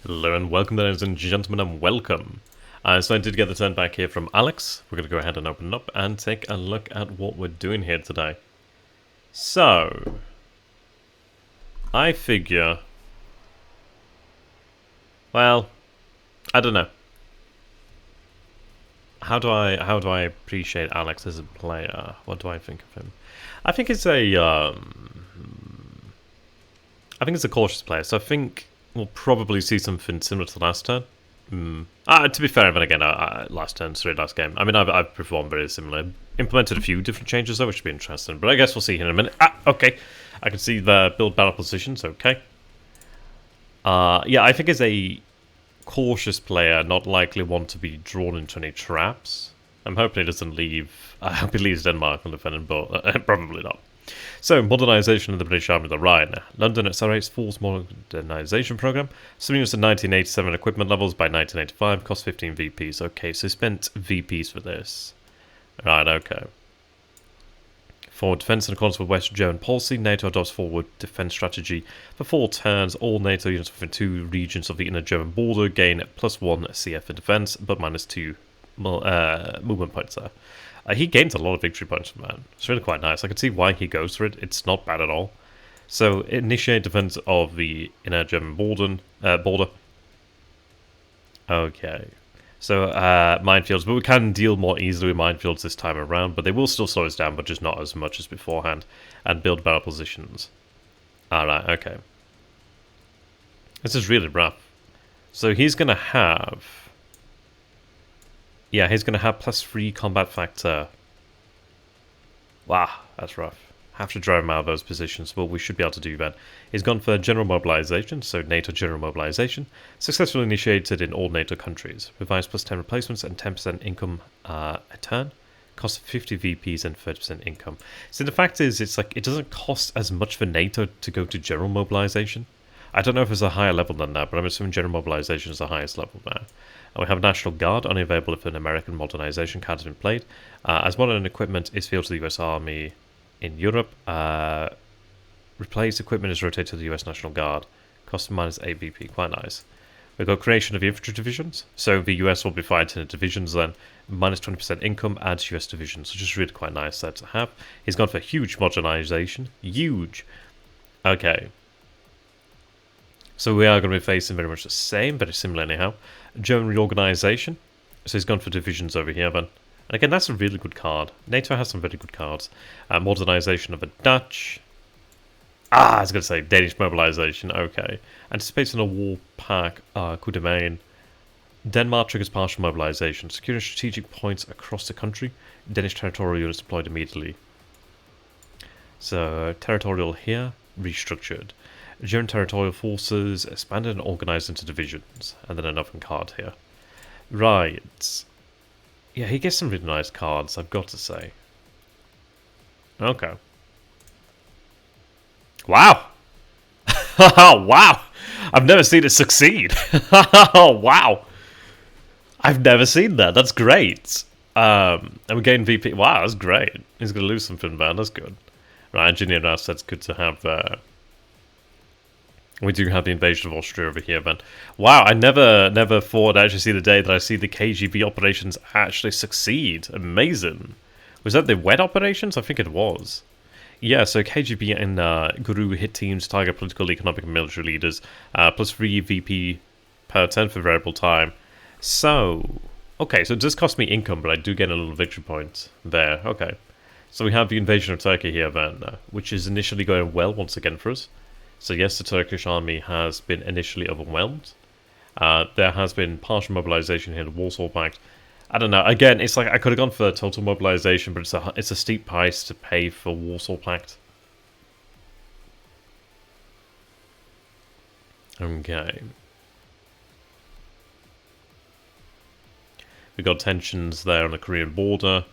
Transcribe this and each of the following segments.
Hello and welcome, ladies and gentlemen, and welcome. So I did get the turn back here from Alex. We're going to go ahead and open up and take a look at what we're doing here today. So, I figure, well, I don't know. How do I appreciate Alex as a player? What do I think of him? I think it's a cautious player. So I think we'll probably see something similar to last turn. To be fair, but again, last game. I mean, I've performed very similar. Implemented a few different changes though, which should be interesting. But I guess we'll see here in a minute. Okay. I can see the build battle positions. Okay. Yeah, I think as a cautious player, not likely one to be drawn into any traps. I'm hoping he doesn't leave. I hope he leaves Denmark on defending, but probably not. So, modernisation of the British Army of the Rhine. London accelerates force modernisation program. Subunits to 1987 equipment levels by 1985. Cost 15 VPs. Okay, so spent VPs for this. Right, okay. For defence in accordance with West German policy, NATO adopts forward defence strategy. For 4 turns, all NATO units within 2 regions of the inner German border gain +1 CF in defence, but -2 movement points there. He gains a lot of victory points from that. It's really quite nice. I can see why he goes for it. It's not bad at all. So, initiate defense of the inner German border. Okay. So, minefields. But we can deal more easily with minefields this time around. But they will still slow us down, but just not as much as beforehand. And build battle positions. Alright, okay. This is really rough. So, he's going to have... Yeah, he's going to have +3 combat factor. Wow, that's rough. Have to drive him out of those positions, but we should be able to do that. He's gone for general mobilization, so NATO general mobilization. Successfully initiated in all NATO countries. Provides +10 replacements and 10% income a turn. Cost 50 VPs and 30% income. So the fact is, it's like it doesn't cost as much for NATO to go to general mobilization. I don't know if it's a higher level than that, but I'm assuming general mobilization is the highest level now. We have National Guard, only available if an American modernization card has been played. As modern equipment is fielded to the US Army in Europe. Replaced equipment is rotated to the US National Guard. Cost -8 VP, quite nice. We've got creation of the infantry divisions. So the US will be fighting in divisions then. -20% income adds US divisions, which is really quite nice there to have. He's gone for huge modernization. Huge. Okay. So we are going to be facing very much the same, very similar anyhow. German reorganization. So he's gone for divisions over here then. And again, that's a really good card. NATO has some very good cards. Modernization of the Dutch. I was going to say Danish mobilization. Okay. Anticipating a war pack. Coup de main. Denmark triggers partial mobilization. Securing strategic points across the country. Danish territorial units deployed immediately. So territorial here. Restructured. German territorial forces expanded and organized into divisions. And then another card here. Right. Yeah, he gets some really nice cards, I've got to say. Okay. Wow! Wow! I've never seen it succeed! Wow! I've never seen that, that's great! And we gain VP. Wow, that's great. He's going to lose something bad, that's good. Right, engineered assets, good to have there. We do have the invasion of Austria over here, then. Wow, I never thought I'd actually see the day that I see the KGB operations actually succeed. Amazing. Was that the WED operations? I think it was. Yeah, so KGB and Guru hit teams, target political, economic, and military leaders. +3 VP per turn for variable time. So, okay, so it does cost me income, but I do get a little victory point there. Okay. So we have the invasion of Turkey here, then, which is initially going well once again for us. So yes, the Turkish army has been initially overwhelmed. There has been partial mobilization here, the Warsaw Pact. I don't know. Again, it's like I could have gone for total mobilization, but it's a steep price to pay for Warsaw Pact. Okay. We got tensions there on the Korean border.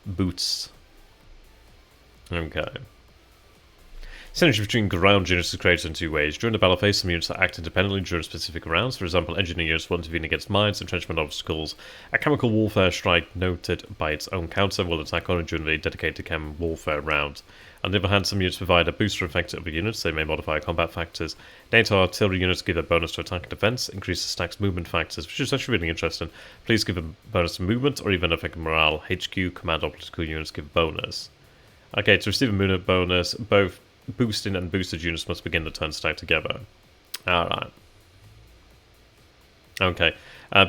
Boots. Okay. Synergy between ground units is created in two ways. During the battle phase, some units act independently during specific rounds. For example, engineers will intervene against mines, entrenchment obstacles. A chemical warfare strike noted by its own counter will attack only during the dedicated chem warfare round. On the other hand, some units provide a booster effect to other units. They may modify combat factors. Nato artillery units give a bonus to attack and defense, increase the stack's movement factors, which is actually really interesting. Please give a bonus to movement or even affect morale. HQ, command optical units give a bonus. Okay, to receive a movement bonus, both boosting and boosted units must begin the turn stack together. Alright. Okay.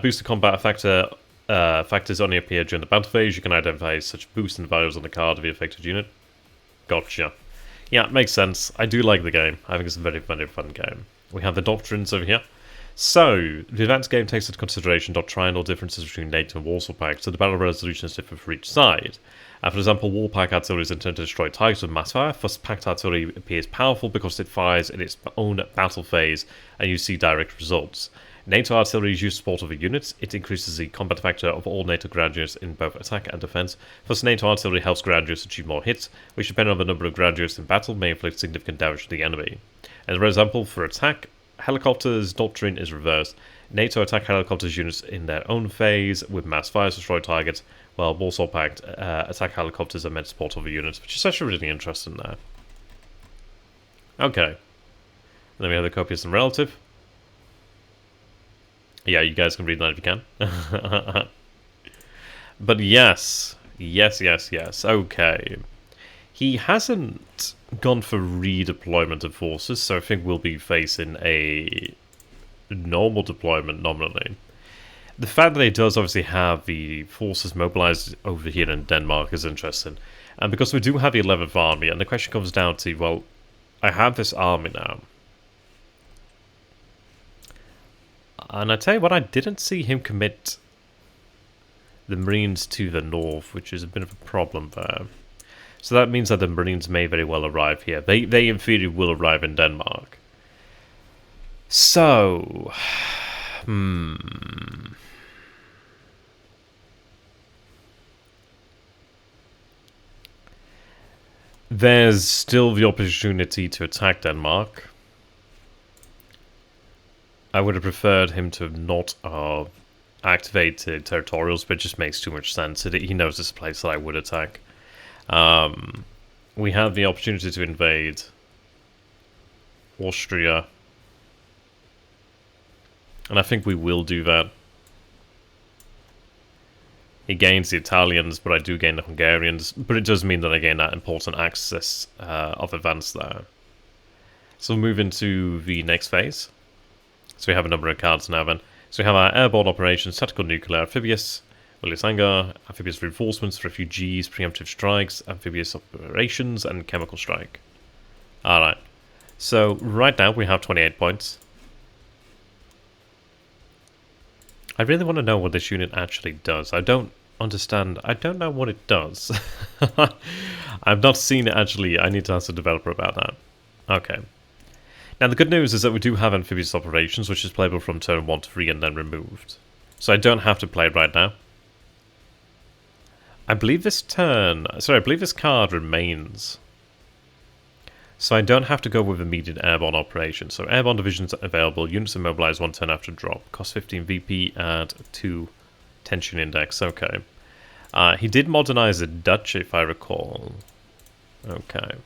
Boosted combat factors only appear during the battle phase. You can identify such boosting values on the card of the affected unit. Gotcha. Yeah, it makes sense. I do like the game. I think it's a very, very fun game. We have the doctrines over here. So, the advanced game takes into consideration doctrinal differences between Nato and WARSAW PACT, so the battle resolution is different for each side. For example, War Pack artillery is intended to destroy targets with mass fire. Thus, Pact artillery appears powerful because it fires in its own battle phase and you see direct results. NATO artillery is used to support other units. It increases the combat factor of all NATO ground units in both attack and defense. Thus, NATO artillery helps ground units achieve more hits, which, depending on the number of ground units in battle, may inflict significant damage to the enemy. As a example, for attack, helicopters' doctrine is reversed. NATO attack helicopters units in their own phase with mass fires to destroy targets, while WARSAW PACT attack helicopters are meant to support other units, which is actually really interesting there. Okay. And then we have the copious and relative. Yeah, you guys can read that if you can. But yes. Yes. Okay. He hasn't gone for redeployment of forces, so I think we'll be facing a normal deployment nominally. The fact that he does obviously have the forces mobilized over here in Denmark is interesting. And because we do have the 11th Army, and the question comes down to, well, I have this army now. And I tell you what, I didn't see him commit the Marines to the north, which is a bit of a problem there. So that means that the Marines may very well arrive here. They in theory will arrive in Denmark. So... There's still the opportunity to attack Denmark. I would have preferred him to have not activated territorials, but it just makes too much sense. He knows this is a place that I would attack. We have the opportunity to invade Austria. And I think we will do that. He gains the Italians, but I do gain the Hungarians. But it does mean that I gain that important access of advance there. So we'll move into the next phase. So we have a number of cards now then. So we have our airborne operations, tactical nuclear, amphibious, Willisanga, amphibious reinforcements, refugees, preemptive strikes, amphibious operations, and chemical strike. Alright. So right now we have 28 points. I really want to know what this unit actually does. I don't understand. I don't know what it does. I've not seen it actually. I need to ask the developer about that. Okay. Now the good news is that we do have amphibious operations, which is playable from turn 1 to 3 and then removed. So I don't have to play it right now. I believe this card remains. So I don't have to go with immediate airborne operations. So airborne divisions available, units immobilized 1 turn after drop. Cost 15 VP, add 2 tension index. Okay. He did modernize the Dutch, if I recall. Okay.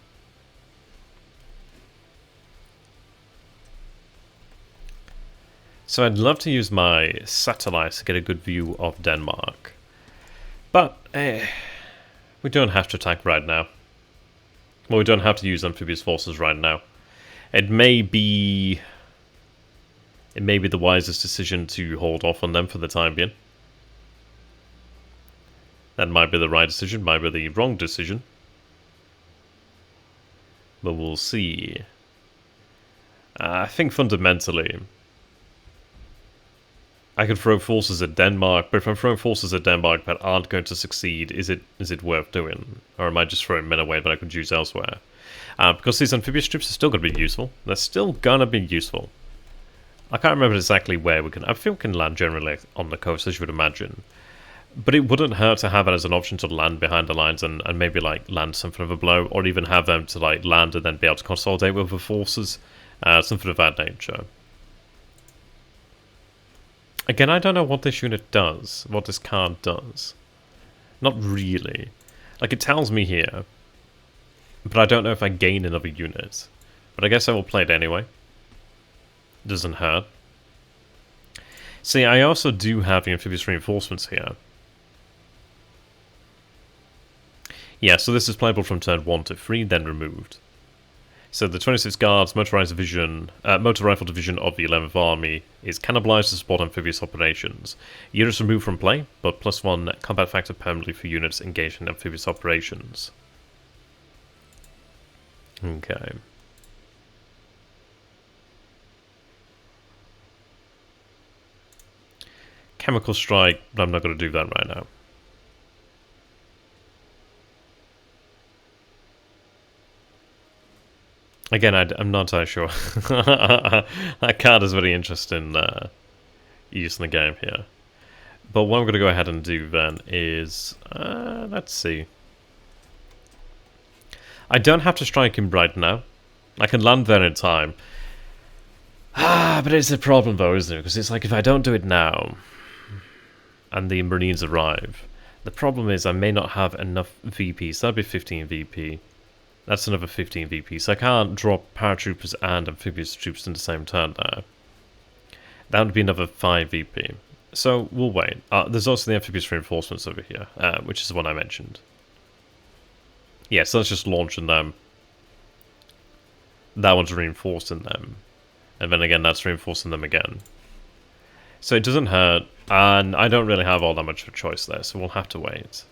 So I'd love to use my satellites to get a good view of Denmark. But we don't have to attack right now. Well, we don't have to use amphibious forces right now. It may be the wisest decision to hold off on them for the time being. That might be the right decision, might be the wrong decision. But we'll see. I think fundamentally, I could throw forces at Denmark, but if I'm throwing forces at Denmark that aren't going to succeed, is it worth doing? Or am I just throwing men away that I could use elsewhere? Because these amphibious troops are still going to be useful. They're still going to be useful. I can't remember exactly where we can... I think we can land generally on the coast, as you would imagine. But it wouldn't hurt to have it as an option to land behind the lines and maybe like land something of a blow, or even have them to like land and then be able to consolidate with the forces, something of that nature. Again, I don't know what this unit does, what this card does. Not really. Like, it tells me here, but I don't know if I gain another unit. But I guess I will play it anyway. Doesn't hurt. See, I also do have the amphibious reinforcements here. Yeah, so this is playable from turn 1 to 3, then removed. So the 26th Guards Motorized Division, Motor Rifle Division of the 11th Army is cannibalized to support amphibious operations. Units removed from play, but +1 combat factor permanently for units engaged in amphibious operations. Okay. Chemical Strike, but I'm not going to do that right now. Again, I'm not entirely sure. That card is very interesting use in the game here. But what I'm going to go ahead and do then is... let's see. I don't have to strike him right now. I can land there in time. But it's a problem though, isn't it? Because it's like, if I don't do it now, and the Marines arrive, the problem is I may not have enough VP, so that'd be 15 VP. That's another 15 VP, so I can't drop paratroopers and amphibious troops in the same turn there. That would be another 5 VP. So we'll wait. There's also the amphibious reinforcements over here, which is the one I mentioned. Yeah, so that's just launching them. That one's reinforcing them. And then again, that's reinforcing them again. So it doesn't hurt, and I don't really have all that much of a choice there, so we'll have to wait.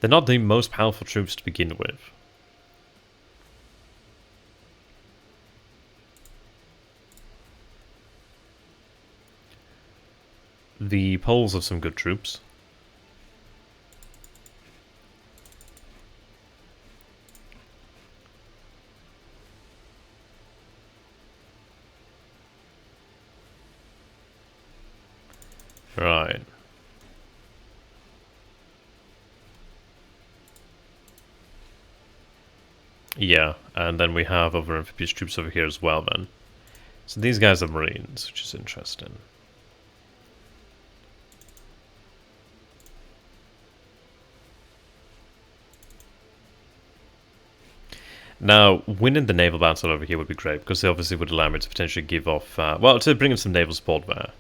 They're not the most powerful troops to begin with. The Poles have some good troops. Right. Yeah, and then we have other amphibious troops over here as well then. So these guys are Marines, which is interesting. Now, winning the naval battle over here would be great, because they obviously would allow me to potentially give off... well, to bring in some naval support there.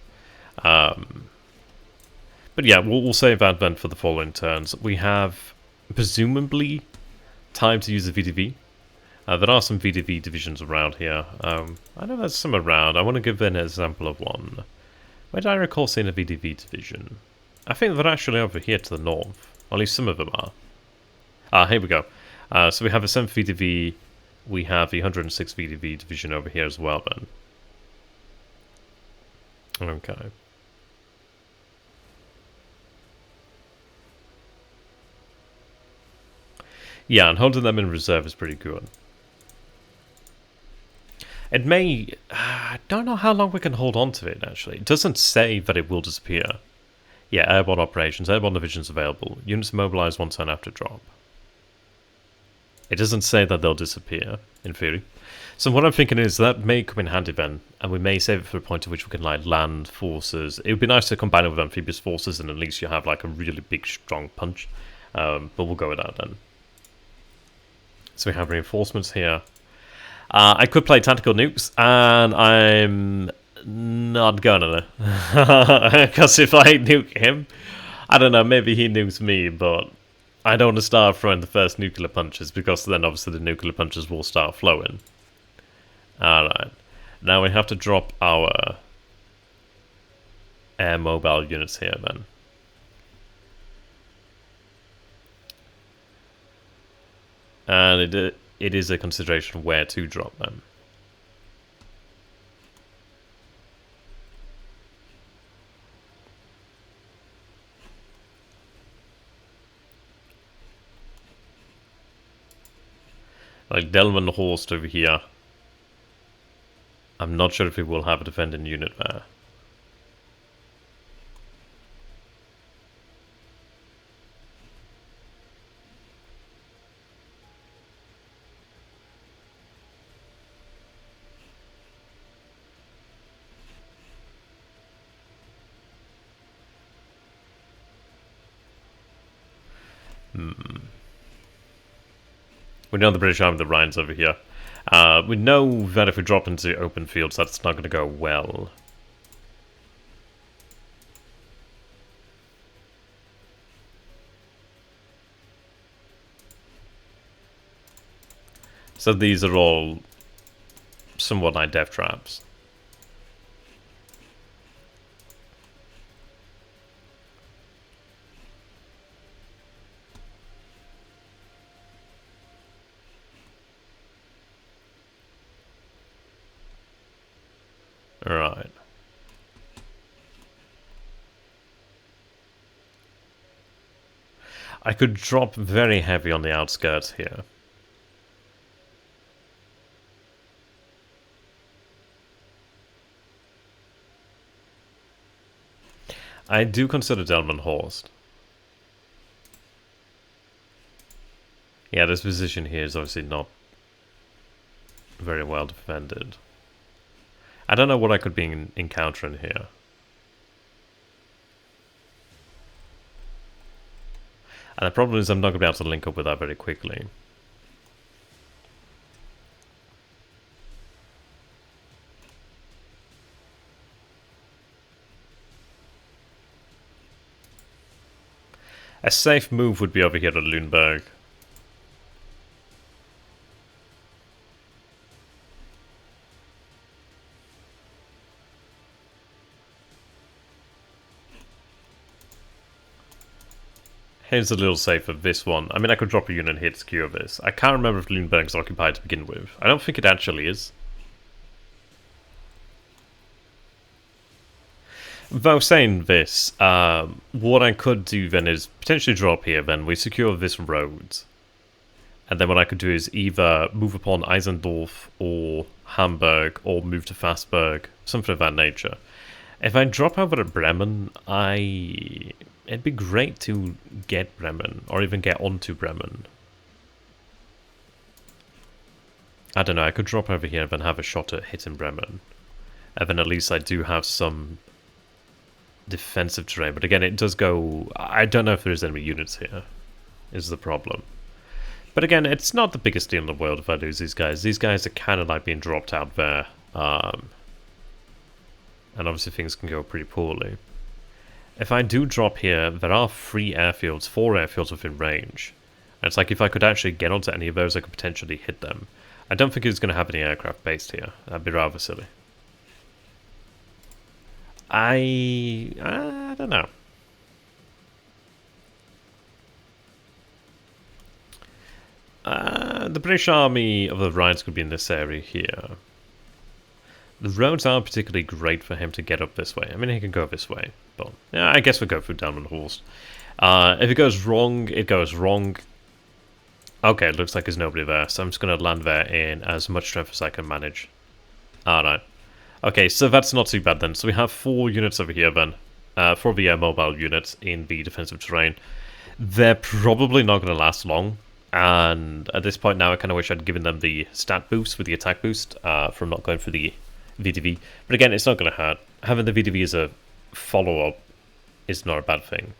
But yeah, we'll save that then for the following turns. We have, presumably, time to use the VDV. There are some VDV divisions around here. I know there's some around. I want to give an example of one. Where do I recall seeing a VDV division? I think they're actually over here to the north. Or at least some of them are. Here we go. So we have a 7th VDV. We have the 106th VDV division over here as well then. Okay. Yeah, and holding them in reserve is pretty good. It may... I don't know how long we can hold on to it, actually. It doesn't say that it will disappear. Yeah, airborne operations. Airborne divisions available. Units mobilized 1 turn after drop. It doesn't say that they'll disappear, in theory. So what I'm thinking is that may come in handy then, and we may save it for a point at which we can like land forces. It would be nice to combine it with amphibious forces, and at least you have like a really big, strong punch. But we'll go with that then. So we have reinforcements here. I could play tactical nukes, and I'm not gonna. Because if I nuke him, I don't know, maybe he nukes me, but I don't want to start throwing the first nuclear punches, because then obviously the nuclear punches will start flowing. Alright. Now we have to drop our air mobile units here then. And it is a consideration where to drop them. Like Delman Horst over here. I'm not sure if he will have a defending unit there. We know the British Army, the Rhine's over here. We know that if we drop into open fields, that's not going to go well. So these are all somewhat like death traps. Alright. I could drop very heavy on the outskirts here. I do consider Delmenhorst. Yeah, this position here is obviously not very well defended. I don't know what I could be encountering here. And the problem is I'm not going to be able to link up with that very quickly. A safe move would be over here at Lüneburg. Here's a little safer, this one. I mean, I could drop a unit here to secure this. I can't remember if Lüneburg's occupied to begin with. I don't think it actually is. Though saying this, what I could do then is potentially drop here, then we secure this road. And then what I could do is either move upon Eisendorf or Hamburg, or move to Fassberg, something of that nature. If I drop over at Bremen, it'd be great to get Bremen, or even get onto Bremen. I don't know, I could drop over here and then have a shot at hitting Bremen. And then at least I do have some defensive terrain, but again, it does go... I don't know if there's enemy units here, is the problem. But again, it's not the biggest deal in the world if I lose these guys. These guys are kind of like being dropped out there. And obviously things can go pretty poorly. If I do drop here, there are 4 airfields within range. And it's like if I could actually get onto any of those, I could potentially hit them. I don't think it's going to have any aircraft based here. That'd be rather silly. I don't know. The British Army of the Rhines could be in this area here. The roads aren't particularly great for him to get up this way. I mean, he can go this way, but yeah, I guess we'll go through Delmenhorst. If it goes wrong, it goes wrong. Okay, it looks like there's nobody there, so I'm just going to land there in as much strength as I can manage. Alright. Okay, so that's not too bad then. So we have 4 units over here then. 4 of the air mobile units in the defensive terrain. They're probably not going to last long. And at this point now, I kind of wish I'd given them the stat boost with the attack boost from not going for the VDV. But again, it's not going to hurt. Having the VDV as a follow-up is not a bad thing.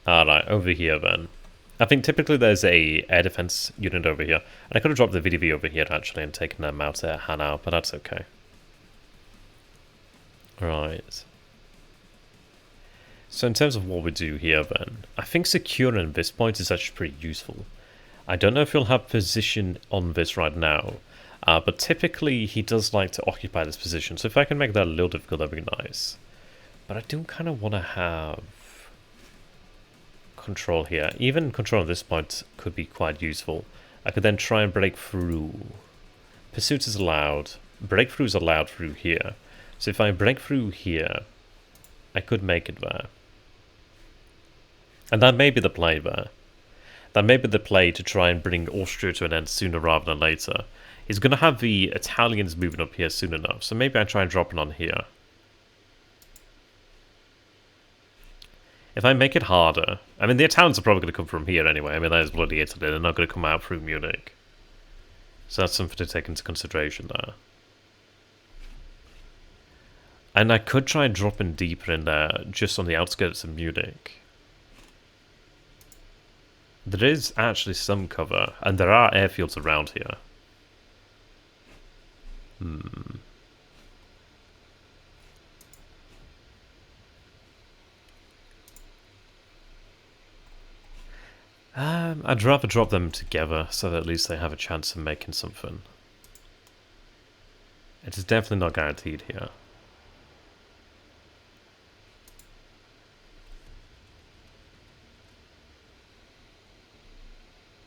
Alright, over here then. I think typically there's a air defense unit over here. And I could have dropped the VDV over here actually and taken them out at Hanau, but that's okay. Right. So in terms of what we do here then, I think securing this point is actually pretty useful. I don't know if he'll have position on this right now, but typically he does like to occupy this position, so if I can make that a little difficult, that'd be nice. But I do kind of want to have control here. Even control at this point could be quite useful. I could then try and break through. Pursuit is allowed. Breakthrough is allowed through here. So if I break through here, I could make it there. And that may be the play there. That may be the play to try and bring Austria to an end sooner rather than later. He's going to have the Italians moving up here soon enough, so maybe I try and drop it on here. If I make it harder... I mean, the Italians are probably going to come from here anyway. I mean, that is bloody Italy. They're not going to come out through Munich. So that's something to take into consideration there. And I could try and drop in deeper in there, just on the outskirts of Munich. There is actually some cover, and there are airfields around here. I'd rather drop them together so that at least they have a chance of making something. It is definitely not guaranteed here.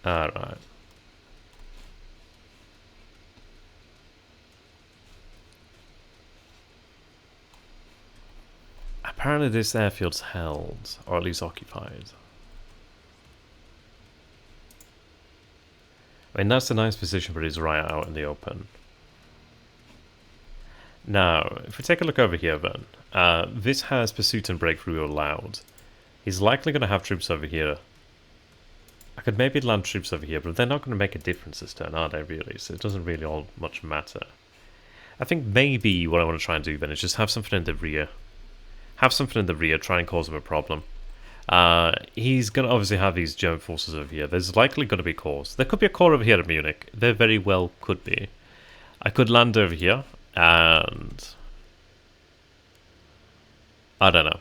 Alright. Apparently this airfield's held, or at least occupied. I mean, that's a nice position, but he's right out in the open. Now, if we take a look over here then, this has pursuit and breakthrough allowed. He's likely going to have troops over here. I could maybe land troops over here, but they're not going to make a difference this turn, are they really? So it doesn't really all much matter. I think maybe what I want to try and do then is just have something in the rear. Have something in the rear, try and cause him a problem. He's going to obviously have these German forces over here. There's likely going to be cores. There could be a core over here at Munich. There very well could be. I could land over here, and I don't know.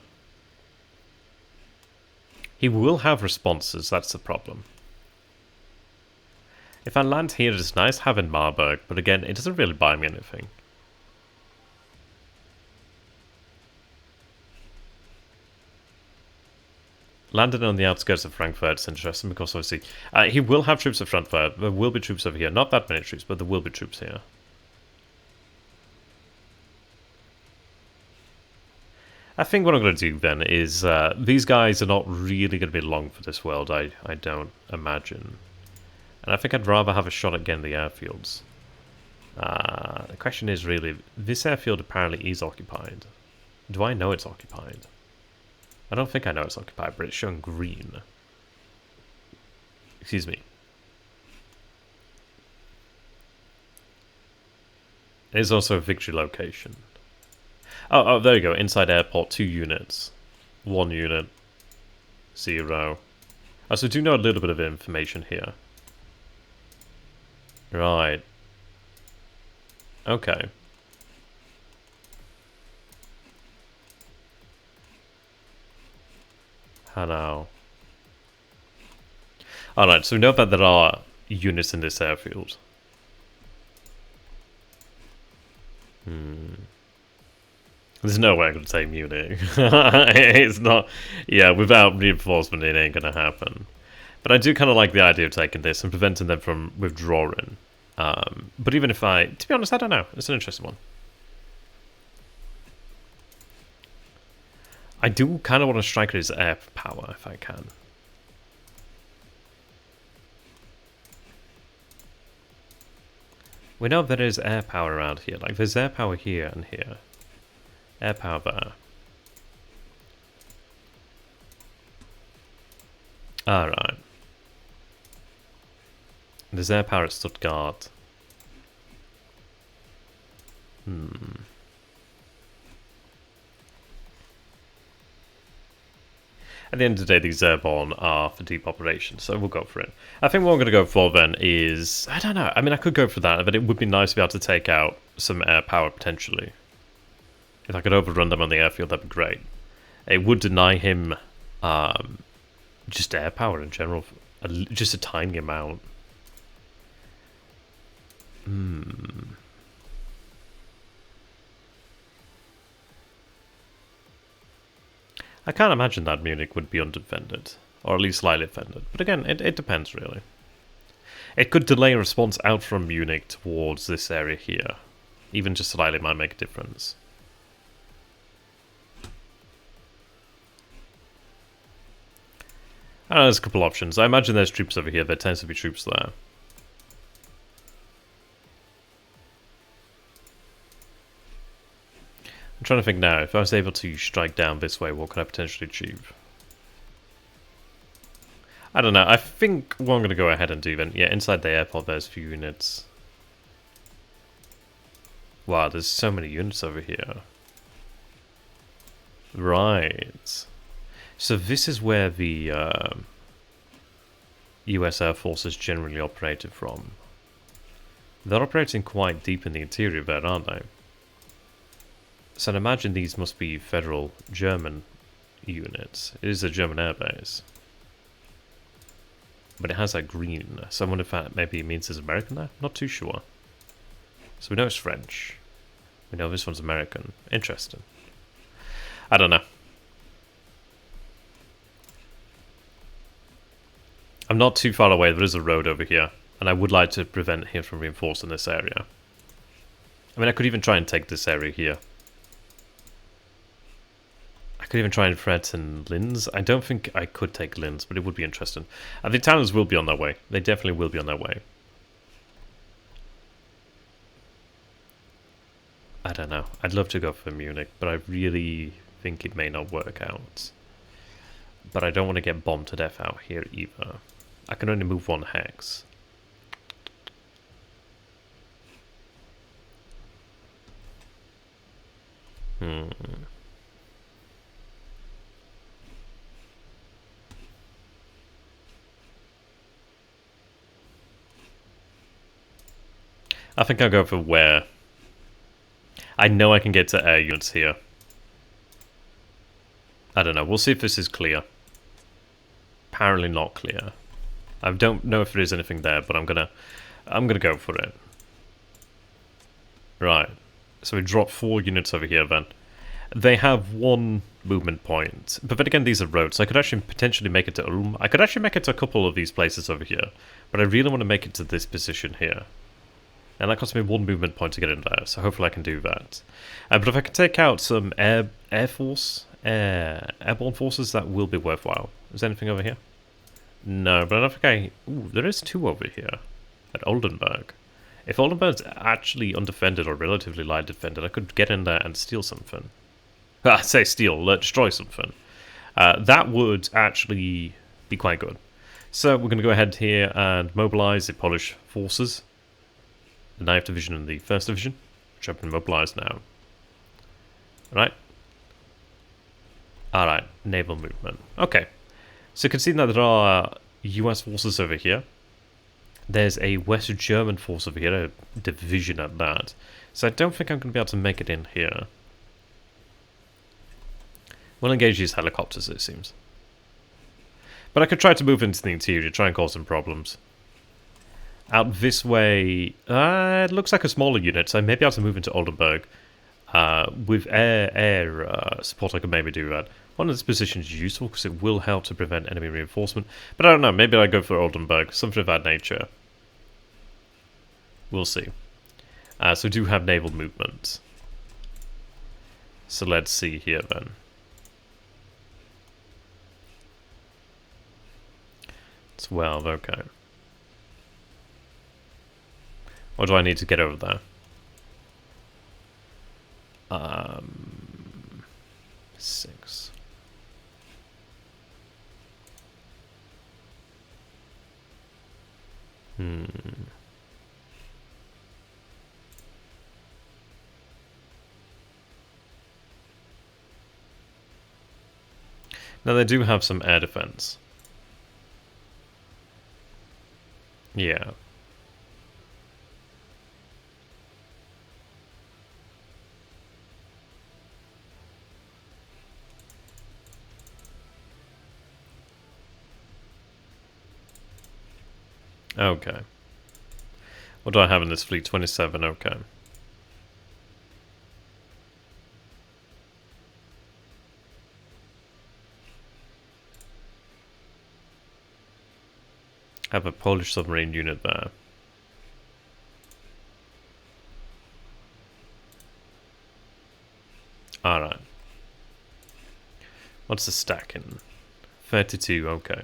He will have responses, that's the problem. If I land here, it's nice having Marburg, but again, it doesn't really buy me anything. Landing on the outskirts of Frankfurt is interesting because obviously he will have troops at Frankfurt. There will be troops over here. Not that many troops, but there will be troops here. I think what I'm going to do then is these guys are not really going to be long for this world, I don't imagine. And I think I'd rather have a shot at getting the airfields. The question is really, this airfield apparently is occupied. Do I know it's occupied? I don't think I know it's occupied, but it's showing green. Excuse me. It is also a victory location. Oh, there you go. Inside airport, 2 units. 1 unit. 0. Oh, so we do know a little bit of information here. Right. Okay. Hello. Alright, so we know that there are units in this airfield. There's no way I could take Munich. It's not... Yeah, without reinforcement it ain't gonna happen. But I do kind of like the idea of taking this and preventing them from withdrawing. But even if I... To be honest, I don't know. It's an interesting one. I do kind of want to strike his air power if I can. We know there is air power around here. Like, there's air power here and here. Air power there. Alright. There's air power at Stuttgart. At the end of the day, these airborne are for deep operations, so we'll go for it. I think what I'm going to go for then is... I don't know. I mean, I could go for that, but it would be nice to be able to take out some air power, potentially. If I could overrun them on the airfield, that'd be great. It would deny him just air power in general. Just a tiny amount. I can't imagine that Munich would be undefended, or at least slightly defended. But again, it depends, really. It could delay a response out from Munich towards this area here. Even just slightly might make a difference. There's a couple options. I imagine there's troops over here. There tends to be troops there. I'm trying to think now, if I was able to strike down this way, what could I potentially achieve? I don't know, I think what I'm going to go ahead and do then, yeah, inside the airport there's a few units. Wow, there's so many units over here. Right. So this is where the... US Air Forces generally operated from. They're operating quite deep in the interior there, aren't they? So I'd imagine these must be federal German units. It is a German airbase. But it has that green, so I wonder if that maybe means it's American there? Not too sure. So we know it's French. We know this one's American. Interesting. I don't know. I'm not too far away. There is a road over here. And I would like to prevent him from reinforcing this area. I mean, I could even try and take this area here. I could even try and threaten Linz. I don't think I could take Linz, but it would be interesting. The Italians will be on their way. They definitely will be on their way. I don't know. I'd love to go for Munich, but I really think it may not work out. But I don't want to get bombed to death out here either. I can only move one hex. I think I'll go for where. I know I can get to air units here. I don't know. We'll see if this is clear. Apparently not clear. I don't know if there is anything there, but I'm gonna go for it. Right. So we drop 4 units over here then. They have 1 movement point. But then again, these are roads. So I could actually potentially make it to Ulm. I could actually make it to a couple of these places over here. But I really want to make it to this position here. And that cost me 1 movement point to get in there. So hopefully I can do that. But if I can take out some airborne forces, that will be worthwhile. Is there anything over here? No, but I don't think I... Ooh, there is 2 over here. At Oldenburg. If Oldenburg's actually undefended or relatively light defended, I could get in there and steal something. I say steal, destroy something. That would actually be quite good. So we're going to go ahead here and mobilize the Polish forces. The 9th Division and the 1st Division, which have been mobilized now. Right. Alright, naval movement. Okay. So you can see that there are US forces over here. There's a West German force over here, a division at that. So I don't think I'm going to be able to make it in here. We'll engage these helicopters, it seems. But I could try to move into the interior, try and cause some problems. Out this way, it looks like a smaller unit, so I may be able to move into Oldenburg. With air support, I could maybe do that. One of these positions is useful because it will help to prevent enemy reinforcement. But I don't know, maybe I go for Oldenburg, something of that nature. We'll see. So we do have naval movement. So let's see here then. It's 12, okay. What do I need to get over there? 6. Now they do have some air defense. Yeah. Okay. What do I have in this fleet? 27, okay. I have a Polish submarine unit there. Alright. What's the stacking? 32, okay.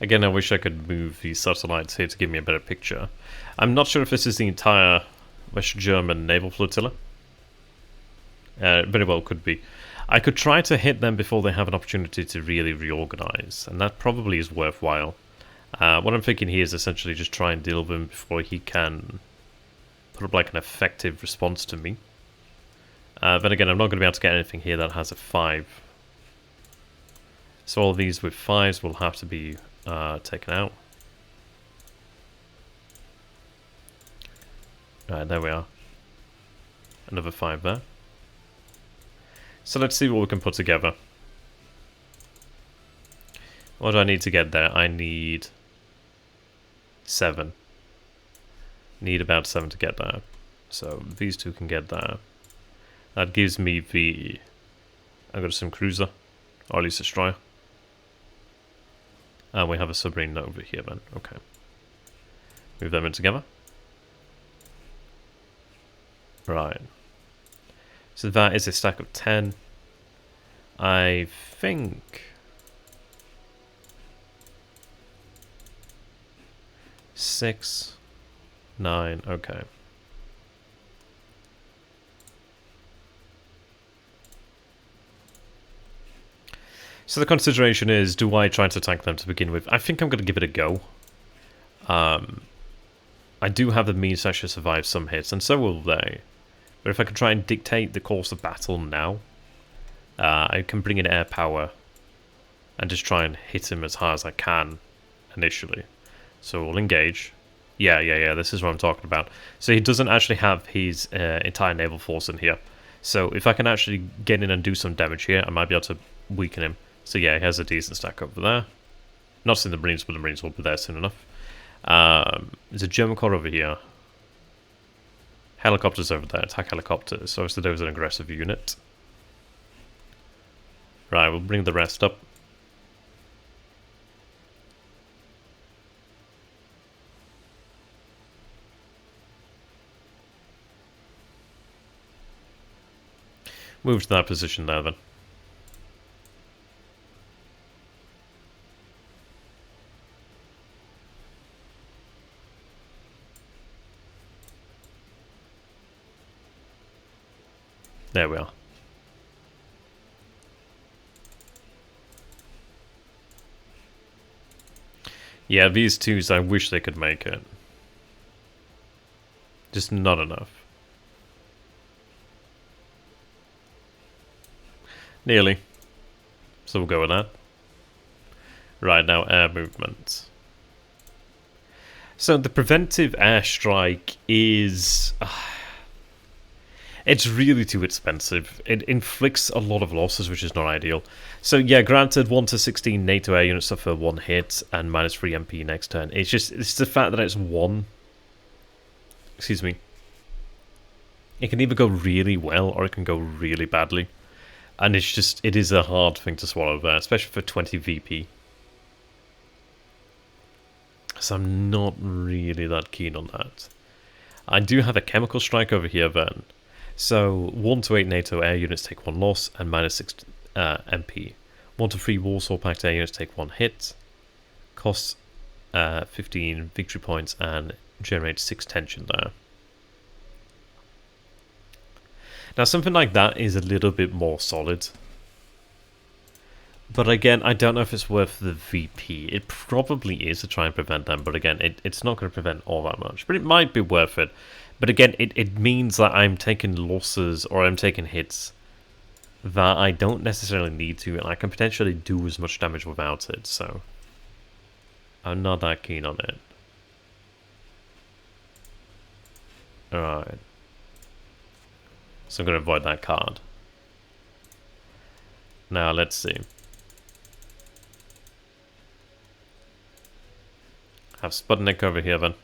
Again, I wish I could move these satellites here to give me a better picture. I'm not sure if this is the entire West German naval flotilla. Very well could be. I could try to hit them before they have an opportunity to really reorganize, and that probably is worthwhile. What I'm thinking here is essentially just try and deal with him before he can put up like an effective response to me. Then again, I'm not going to be able to get anything here that has a 5. So all of these with 5s will have to be taken out. Alright, there we are. Another 5 there. So let's see what we can put together. What do I need to get there? I need 7. Need about 7 to get there. So these two can get there. That gives me the... I've got some cruiser, or at least a destroyer. And we have a submarine over here then. Okay. Move them in together. Right. So that is a stack of 10. I think... 6, 9, okay. So the consideration is, do I try to tank them to begin with? I think I'm going to give it a go. I do have the means to actually survive some hits, and so will they. But if I can try and dictate the course of battle now, I can bring in air power and just try and hit him as hard as I can initially. So we'll engage. Yeah, this is what I'm talking about. So he doesn't actually have his entire naval force in here. So if I can actually get in and do some damage here, I might be able to weaken him. So yeah, he has a decent stack over there. Not seeing the Marines, but the Marines will be there soon enough. There's a German corps over here. Helicopters over there, attack helicopters. So obviously there was an aggressive unit. Right, we'll bring the rest up. Move to that position there then. There we are. Yeah, these twos, I wish they could make it. Just not enough. Nearly. So we'll go with that. Right, now air movement. So the preventive airstrike is... it's really too expensive. It inflicts a lot of losses, which is not ideal. So yeah, granted, 1 to 16 NATO air units suffer 1 hit and -3 MP next turn. It's the fact that it's 1. Excuse me. It can either go really well or it can go really badly. And it is a hard thing to swallow there, especially for 20 VP. So I'm not really that keen on that. I do have a chemical strike over here then. So 1 to 8 NATO air units take 1 loss and -6 MP. 1 to 3 Warsaw PACT air units take 1 hit. Costs 15 victory points and generates 6 tension there. Now something like that is a little bit more solid. But again, I don't know if it's worth the VP. It probably is to try and prevent them, but again, it's not going to prevent all that much. But it might be worth it. But again, it means that I'm taking losses or I'm taking hits that I don't necessarily need to, and I can potentially do as much damage without it, so I'm not that keen on it. Alright. So I'm going to avoid that card. Now, let's see. Have Sputnik over here then.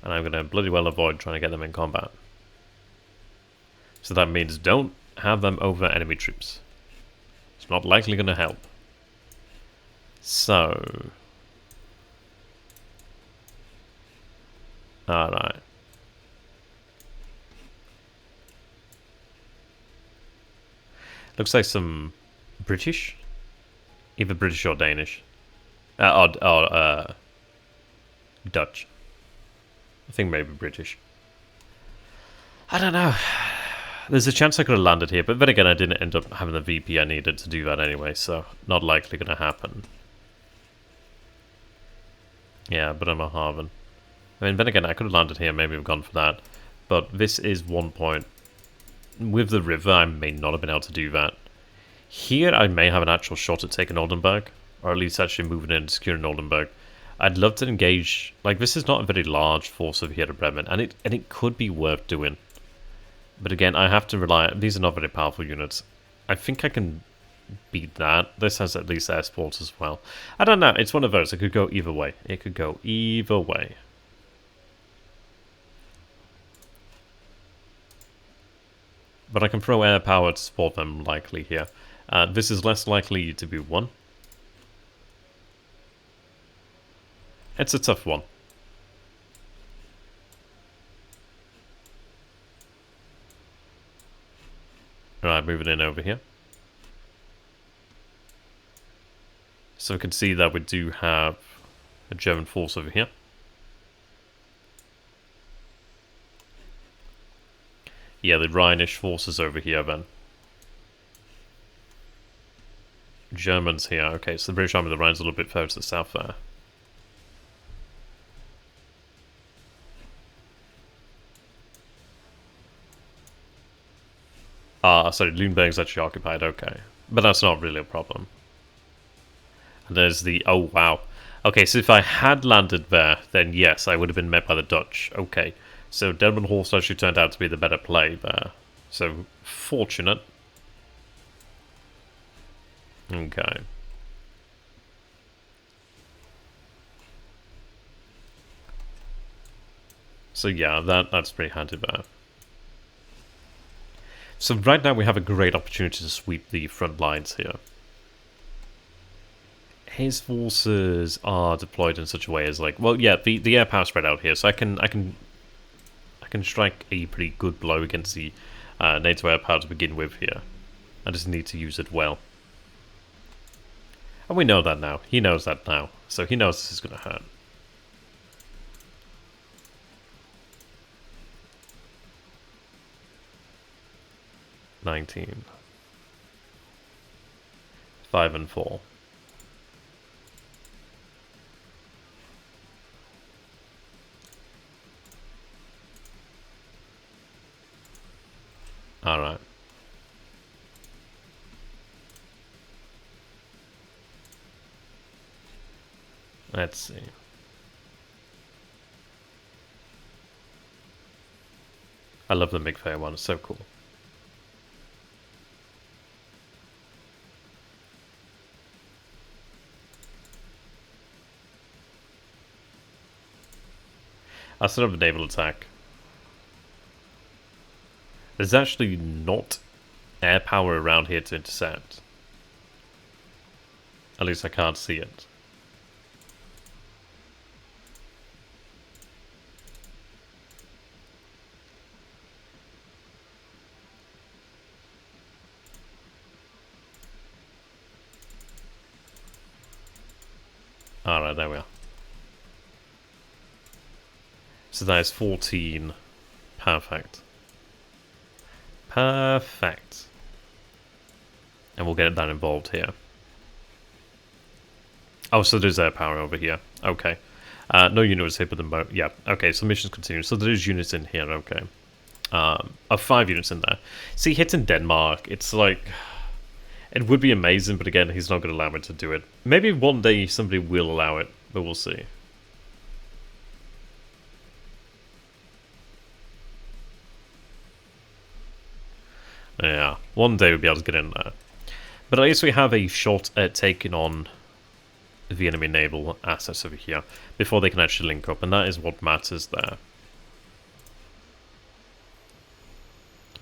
And I'm going to bloody well avoid trying to get them in combat. So that means don't have them over enemy troops. It's not likely going to help. So... alright. Looks like some British? Either British or Danish. Or Dutch. I think maybe British. I don't know. There's a chance I could have landed here, but then again, I didn't end up having the VP I needed to do that anyway, so not likely going to happen. Yeah, but I'm a Harvin. I mean, then again, I could have landed here, maybe have gone for that. But this is one point. With the river, I may not have been able to do that. Here, I may have an actual shot at taking Oldenburg, or at least actually moving in and securing Oldenburg. I'd love to engage. Like, this is not a very large force over here at Bremen, and it could be worth doing. But again, I have to rely. These are not very powerful units. I think I can beat that. This has at least air sports as well. I don't know. It's one of those. It could go either way. It could go either way. But I can throw air power to support them likely here. This is less likely to be one. It's a tough one. Alright, moving in over here. So we can see that we do have a German force over here. Yeah, the Rhine-ish forces over here then. Germans here. Okay, so the British Army of the Rhine's a little bit further to the south there. Sorry, Lüneburg's actually occupied, okay. But that's not really a problem. And there's the... oh, wow. Okay, so if I had landed there, then yes, I would have been met by the Dutch. Okay, so Delmenhorst actually turned out to be the better play there. So, fortunate. Okay. So yeah, that's pretty handy there. So right now we have a great opportunity to sweep the front lines here. His forces are deployed in such a way as like, well, yeah, the air power spread out here, so I can strike a pretty good blow against the NATO air power to begin with here. I just need to use it well. And we know that now. He knows that now, so he knows this is going to hurt. $19. 5 and 4. Alright. Let's see. I love the MiG-Fair one, it's so cool. I'll set up a naval attack. There's actually not air power around here to intercept. At least I can't see it. Alright, there we are. So that is 14. Perfect. Perfect. And we'll get that involved here. Oh, so there's air power over here. Okay. No unit was hit with them. Yeah. Okay, so missions continue. So there's units in here. Okay. 5 units in there. See, hitting Denmark, it's like... It would be amazing, but again, he's not going to allow me to do it. Maybe one day somebody will allow it, but we'll see. Yeah, one day we'll be able to get in there. But at least we have a shot at taking on the enemy naval assets over here before they can actually link up, and that is what matters there.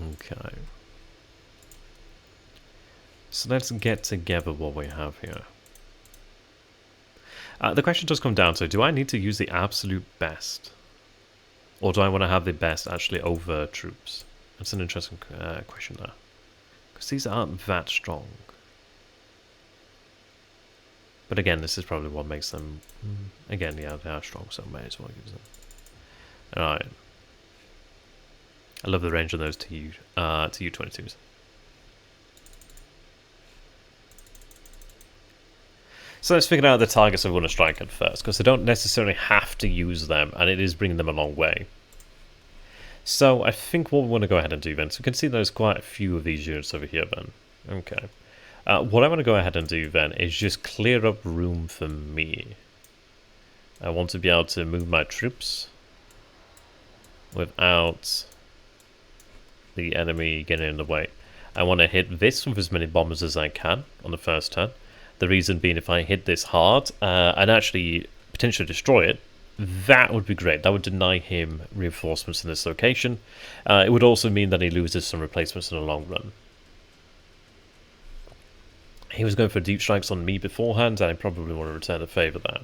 Okay. So let's get together what we have here. The question does come down to, do I need to use the absolute best? Or do I want to have the best actually over troops? That's an interesting question there. Because these aren't that strong. But again, this is probably what makes them... Again, yeah, they are strong, so I may as well use them. Alright. I love the range on those Tu-22s. So let's figure out the targets we want to strike at first, because I don't necessarily have to use them, and it is bringing them a long way. So I think what we want to go ahead and do then, so we can see there's quite a few of these units over here then. Okay. What I want to go ahead and do then is just clear up room for me. I want to be able to move my troops without the enemy getting in the way. I want to hit this with as many bombers as I can on the first turn. The reason being, if I hit this hard and actually potentially destroy it, that would be great. That would deny him reinforcements in this location. It would also mean that he loses some replacements in the long run. He was going for deep strikes on me beforehand, and I probably want to return the favour there.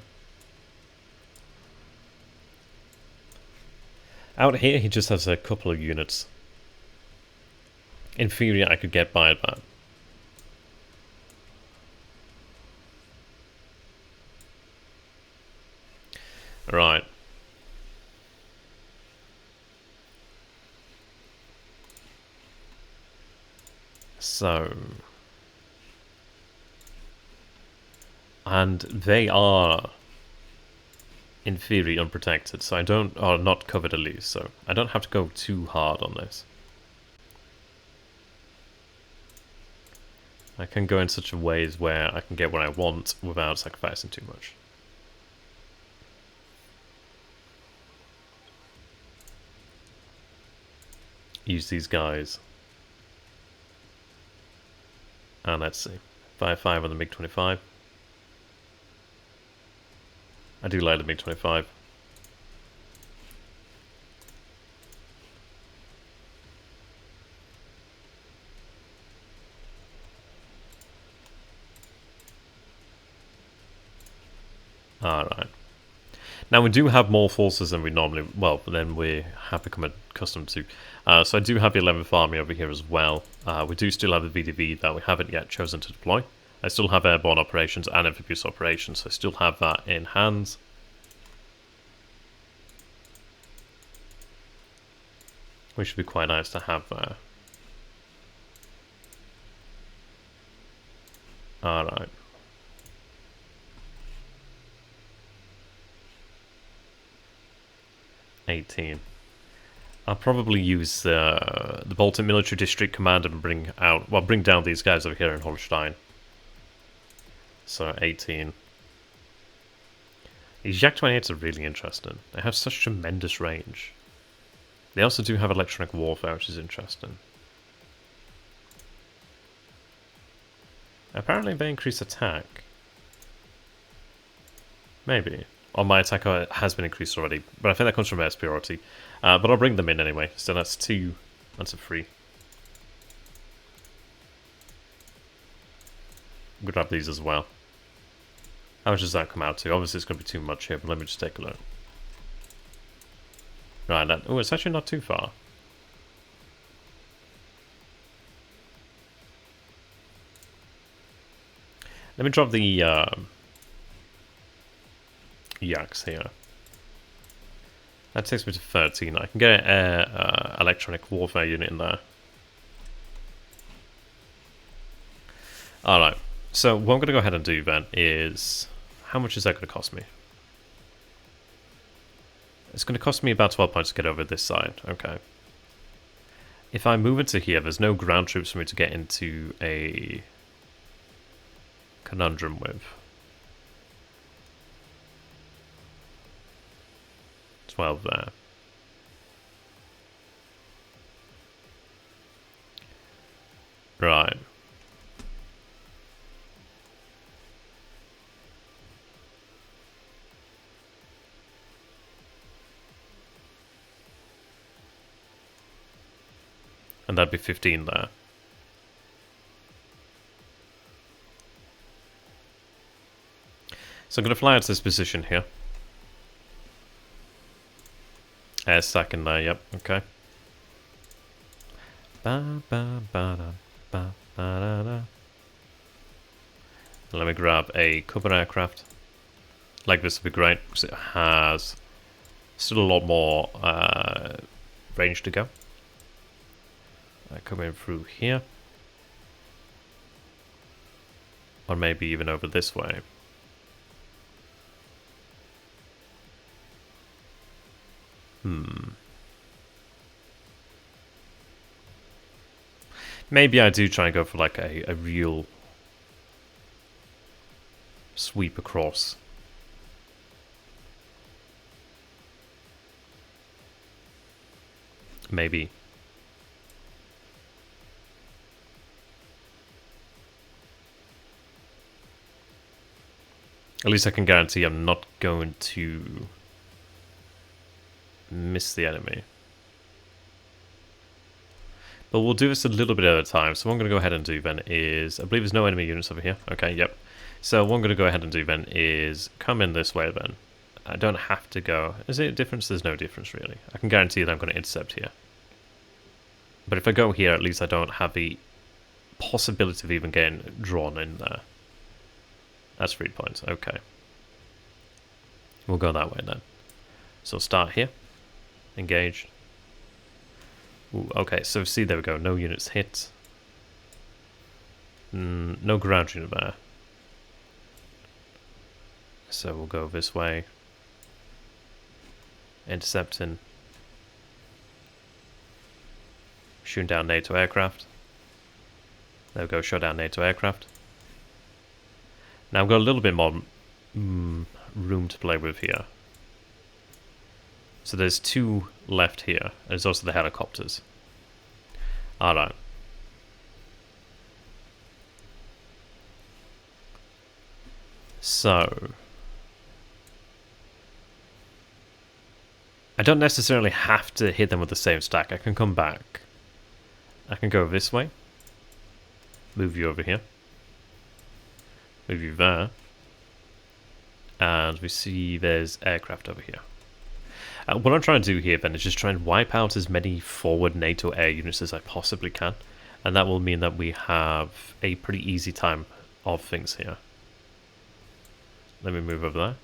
Out here, he just has a couple of units. In theory, I could get by that. Right. So... and they are, in theory, unprotected, so are not covered at least, so I don't have to go too hard on this. I can go in such a ways where I can get what I want without sacrificing too much. Use these guys. And let's see. 5-5 on the MiG-25. I do like the MiG-25. Alright. Now we do have more forces than we normally, well, than we have become accustomed to. So I do have the 11th Army over here as well. We do still have the VDV that we haven't yet chosen to deploy. I still have airborne operations and amphibious operations, so I still have that in hands. Which would be quite nice to have there. Alright. $18. I'll probably use the Baltic Military District Command and bring down these guys over here in Holstein. So 18. These Jak-28s are really interesting. They have such tremendous range. They also do have electronic warfare, which is interesting. Apparently they increase attack. Maybe. Or my attack has been increased already, but I think that comes from air superiority. But I'll bring them in anyway, so that's 2. That's a 3. Grab these as well. How much does that come out to? Obviously it's going to be too much here, but let me just take a look. Right, oh, it's actually not too far. Let me drop the Yaks here. That takes me to 13. I can get an air electronic warfare unit in there. Alright, so what I'm going to go ahead and do then is... how much is that going to cost me? It's going to cost me about 12 points to get over this side. Okay. If I move into here, there's no ground troops for me to get into a conundrum with. 12 there. Right. And that'd be 15 there. So I'm going to fly out to this position here. Air second there, yep, okay. Let me grab a couple aircraft. Like this would be great, because it has still a lot more range to go. Coming through here. Or maybe even over this way. Maybe I do try and go for like a real sweep across. Maybe. At least I can guarantee I'm not going to miss the enemy. But we'll do this a little bit at a time. So what I'm going to go ahead and do then is... I believe there's no enemy units over here. Okay, yep. So what I'm going to go ahead and do then is come in this way then. I don't have to go... Is it a difference? There's no difference really. I can guarantee that I'm going to intercept here. But if I go here, at least I don't have the possibility of even getting drawn in there. That's 3 points. Okay. We'll go that way then. So start here. Engaged. Ooh, okay, so see, there we go. No units hit. No ground unit there. So we'll go this way. Intercepting. Shooting down NATO aircraft. There we go, shot down NATO aircraft. Now I've got a little bit more room to play with here. So there's 2 left here. And there's also the helicopters. Alright. So... I don't necessarily have to hit them with the same stack. I can come back. I can go this way. Move you over here. Move you there. And we see there's aircraft over here. What I'm trying to do here then is just try and wipe out as many forward NATO air units as I possibly can. And that will mean that we have a pretty easy time of things here. Let me move over there.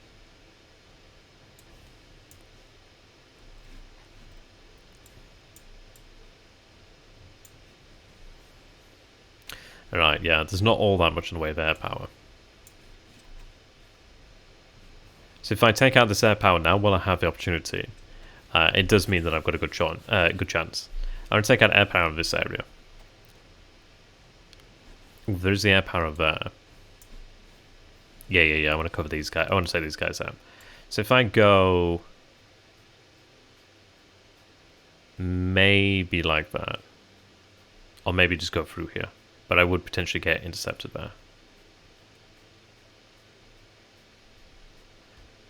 Alright, yeah, there's not all that much in the way of air power. So if I take out this air power now, while I have the opportunity, it does mean that I've got a good chance. I'm going to take out air power in this area. Ooh, there's the air power there. Yeah, I want to cover these guys. I want to take these guys out. So if I go... maybe like that. Or maybe just go through here. But I would potentially get intercepted there.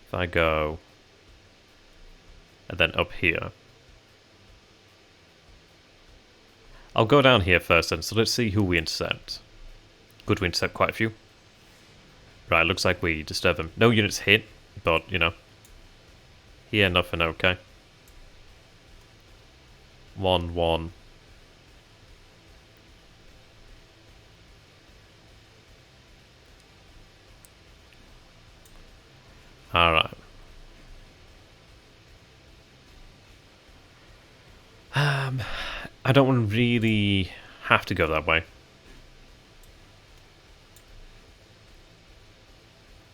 If I go... and then up here. I'll go down here first then, so let's see who we intercept. Good, we intercept quite a few. Right, looks like we disturb them. No units hit, but, you know. Here, nothing, okay. 1-1. Alright. I don't really have to go that way.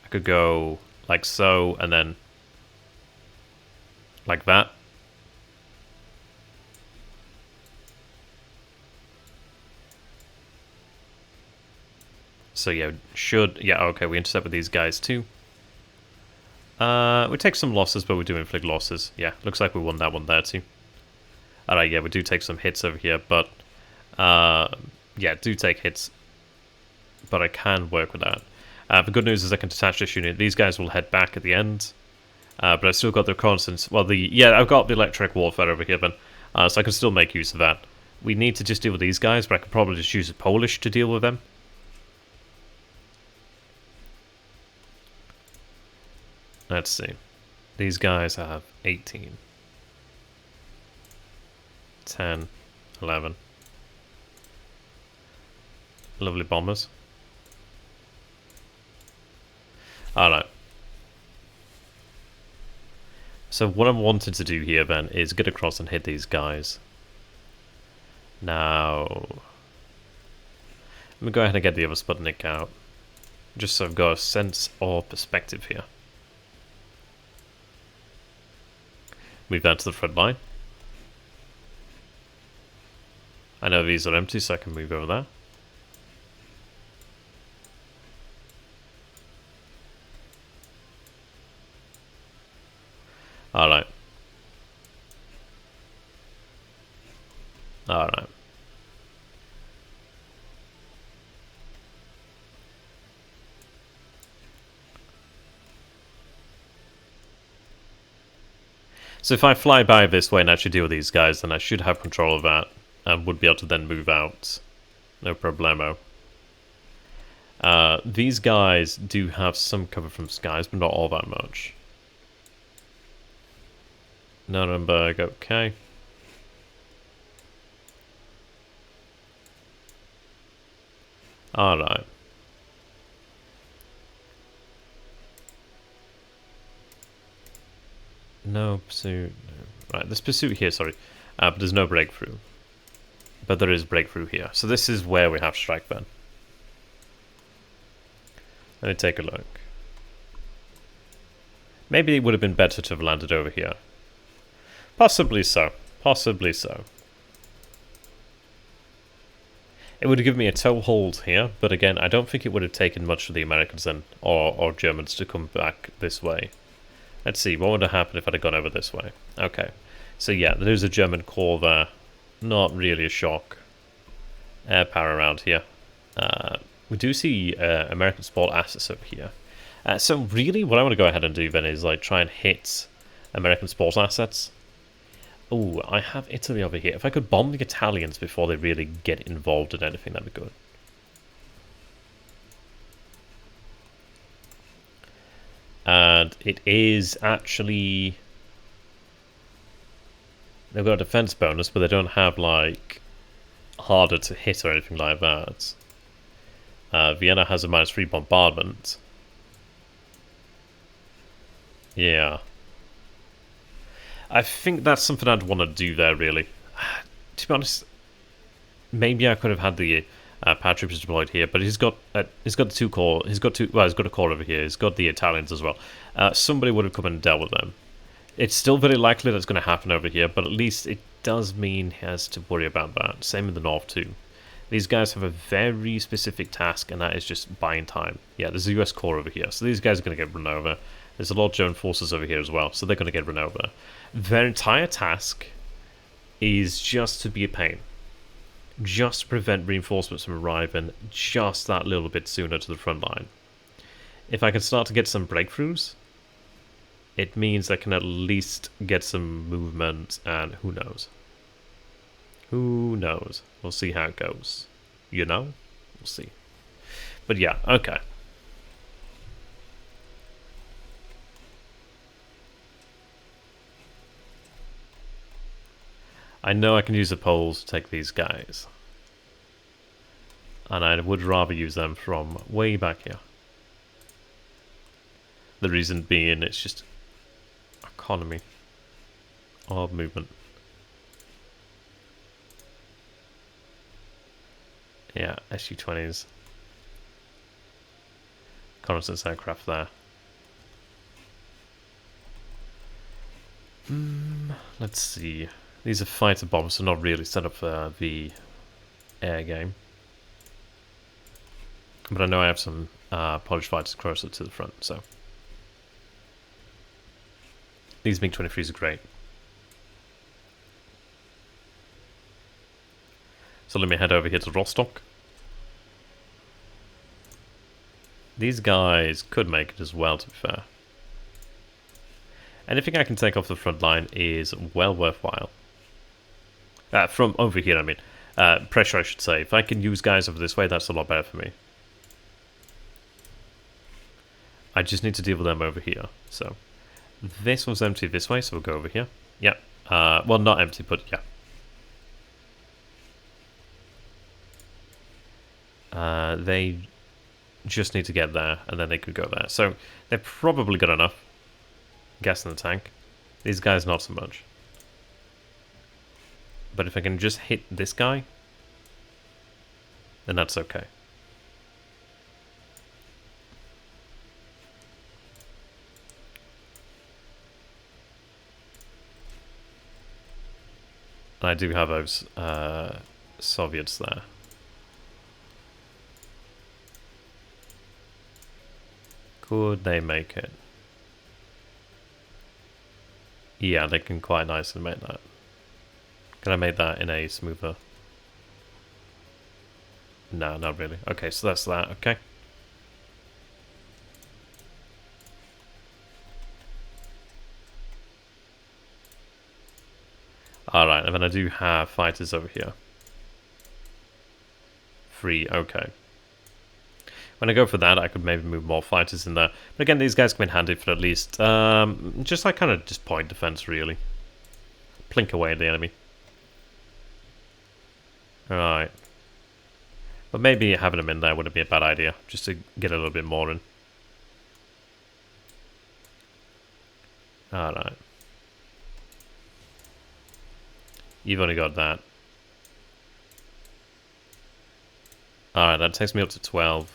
I could go like so, and then like that. So yeah, okay, we intercept with these guys too. We take some losses, but we do inflict losses. Yeah, looks like we won that one there too. Alright, yeah, we do take some hits over here, but... yeah, do take hits. But I can work with that. The good news is I can detach this unit. These guys will head back at the end. But I've still got the reconnaissance. Well, I've got the electronic warfare over here, then. So I can still make use of that. We need to just deal with these guys, but I could probably just use the Polish to deal with them. Let's see. These guys have 18. 10, 11. Lovely bombers. Alright. So what I'm wanting to do here then is get across and hit these guys. Now, let me go ahead and get the other Sputnik out, just so I've got a sense of perspective here. Move down to the front line. I know these are empty, so I can move over there. Alright. Alright. So if I fly by this way and actually deal with these guys, then I should have control of that and would be able to then move out. No problemo. These guys do have some cover from skies, but not all that much. Nuremberg, okay. Alright. No pursuit. No. Right, there's pursuit here, sorry. But there's no breakthrough. But there is breakthrough here. So this is where we have strike then. Let me take a look. Maybe it would have been better to have landed over here. Possibly so. Possibly so. It would have given me a toehold here, but again, I don't think it would have taken much for the Americans then, or Germans to come back this way. Let's see, what would have happened if I'd have gone over this way? Okay, so yeah, there's a German corps there. Not really a shock. Air power around here. We do see American support assets over here. So really, what I want to go ahead and do then is like try and hit American support assets. Oh, I have Italy over here. If I could bomb the Italians before they really get involved in anything, that'd be good. And it is actually... They've got a defense bonus, but they don't have, like, harder to hit or anything like that. Vienna has a -3 bombardment. Yeah. I think that's something I'd want to do there, really. To be honest, maybe I could have had the paratroopers deployed here, but he's got the two corps. He's got a corps over here. He's got the Italians as well. Somebody would have come and dealt with them. It's still very likely that's going to happen over here, but at least it does mean he has to worry about that. Same in the north too. These guys have a very specific task, and that is just buying time. Yeah, there's a US corps over here, so these guys are going to get run over. There's a lot of German forces over here as well, so they're going to get run over. Their entire task is just to be a pain. Just to prevent reinforcements from arriving just that little bit sooner to the front line. If I can start to get some breakthroughs, it means I can at least get some movement, and who knows? Who knows? We'll see how it goes. You know? We'll see. But yeah, okay. I know I can use the poles to take these guys. And I would rather use them from way back here. The reason being, it's just economy of movement. Yeah, SU-20s. Reconnaissance aircraft there. Let's see. These are fighter bombs, so not really set up for the air game. But I know I have some Polish fighters closer to the front, so. These MiG-23s are great. So let me head over here to Rostock. These guys could make it as well, to be fair. Anything I can take off the front line is well worthwhile. From over here, I mean. Pressure, I should say. If I can use guys over this way, that's a lot better for me. I just need to deal with them over here. So, this was empty this way, so we'll go over here. Yep. Well, not empty, but yeah. They just need to get there, and then they could go there. So, they've probably got enough gas in the tank. These guys, not so much. But if I can just hit this guy, then that's okay. And I do have those Soviets there. Could they make it? Yeah, they can quite nicely make that. Can I make that in a smoother? No, not really. Okay, so that's that, okay. Alright, and then I do have fighters over here. 3, okay. When I go for that, I could maybe move more fighters in there. But again, these guys come in handy for at least, just like kind of just point defense, really. Plink away at the enemy. Alright. But maybe having them in there wouldn't be a bad idea, just to get a little bit more in. Alright. You've only got that. Alright, that takes me up to 12.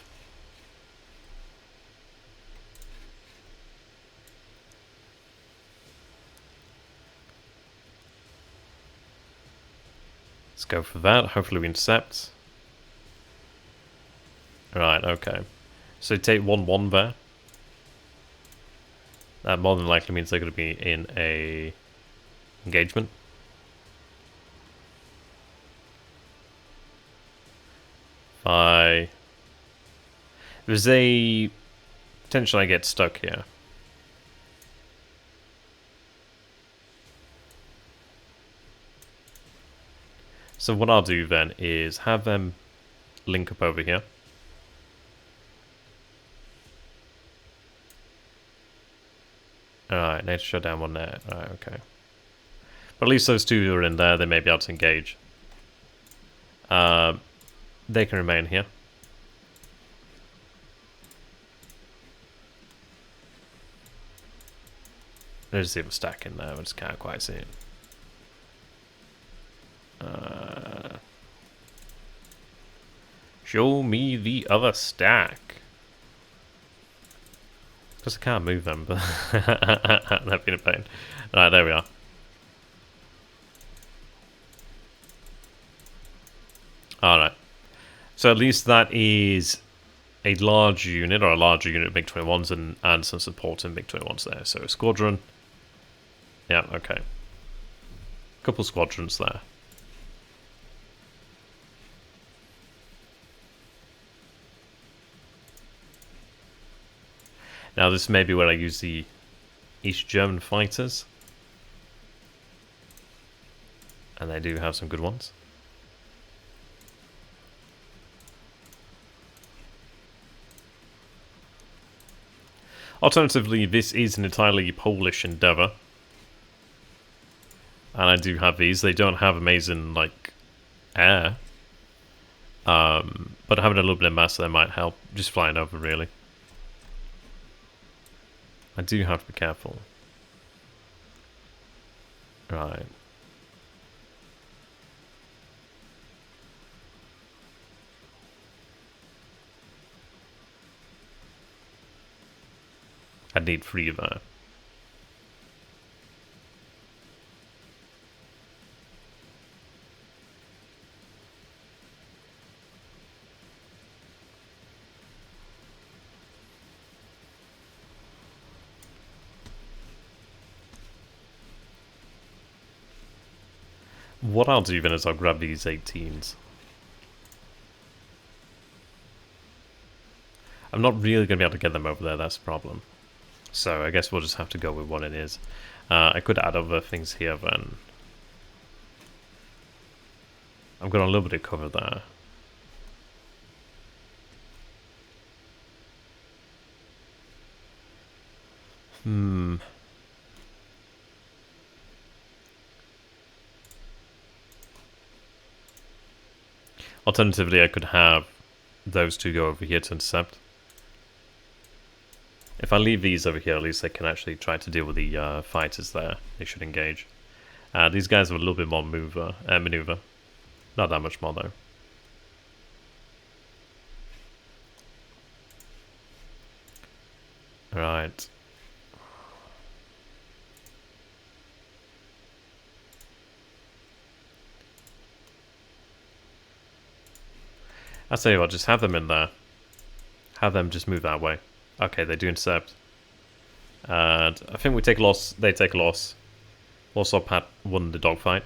Let's go for that. Hopefully we intercept. Right, okay. So take 1-1 there. That more than likely means they're going to be in a engagement. There's a potential I get stuck here. So what I'll do then is have them link up over here. Alright, need to shut down one there. Alright, okay. But at least those two are in there, they may be able to engage. They can remain here. There's the other stack in there, I just can't quite see it. Show me the other stack. Because I can't move them, but that'd be a pain. Alright, there we are. Alright. So at least that is a large unit, or a larger unit of MiG-21s and some support in MiG-21s there. So a squadron. Yeah, okay. Couple squadrons there. Now this may be where I use the East German fighters. And they do have some good ones. Alternatively, this is an entirely Polish endeavour. And I do have these. They don't have amazing, like, air. But having a little bit of mass there might help. Just flying over, really. I do have to be careful. Right. I need 3 there. What I'll do then is I'll grab these 18s. I'm not really going to be able to get them over there, that's the problem. So I guess we'll just have to go with what it is. I could add other things here then. I've got a little bit of cover there. Alternatively, I could have those two go over here to intercept. If I leave these over here, at least they can actually try to deal with the fighters there. They should engage. These guys have a little bit more maneuver. Not that much more, though. Right. I'll tell you what, just have them in there. Have them just move that way. Okay, they do intercept. And I think we take a loss, they take a loss. Also, Pat won the dogfight.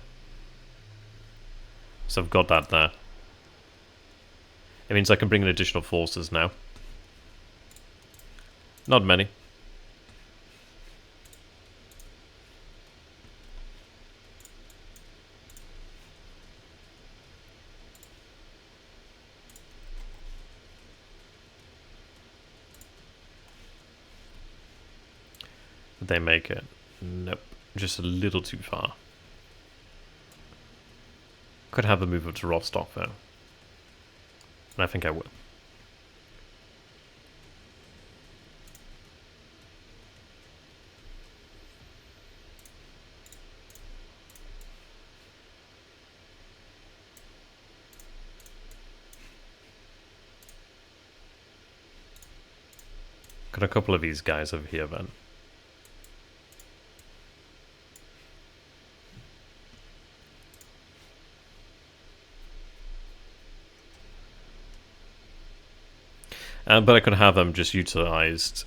So I've got that there. It means I can bring in additional forces now. Not many. Did they make it? Nope. Just a little too far. Could have them move up to Rostock though. And I think I will. Got a couple of these guys over here then. But I could have them just utilized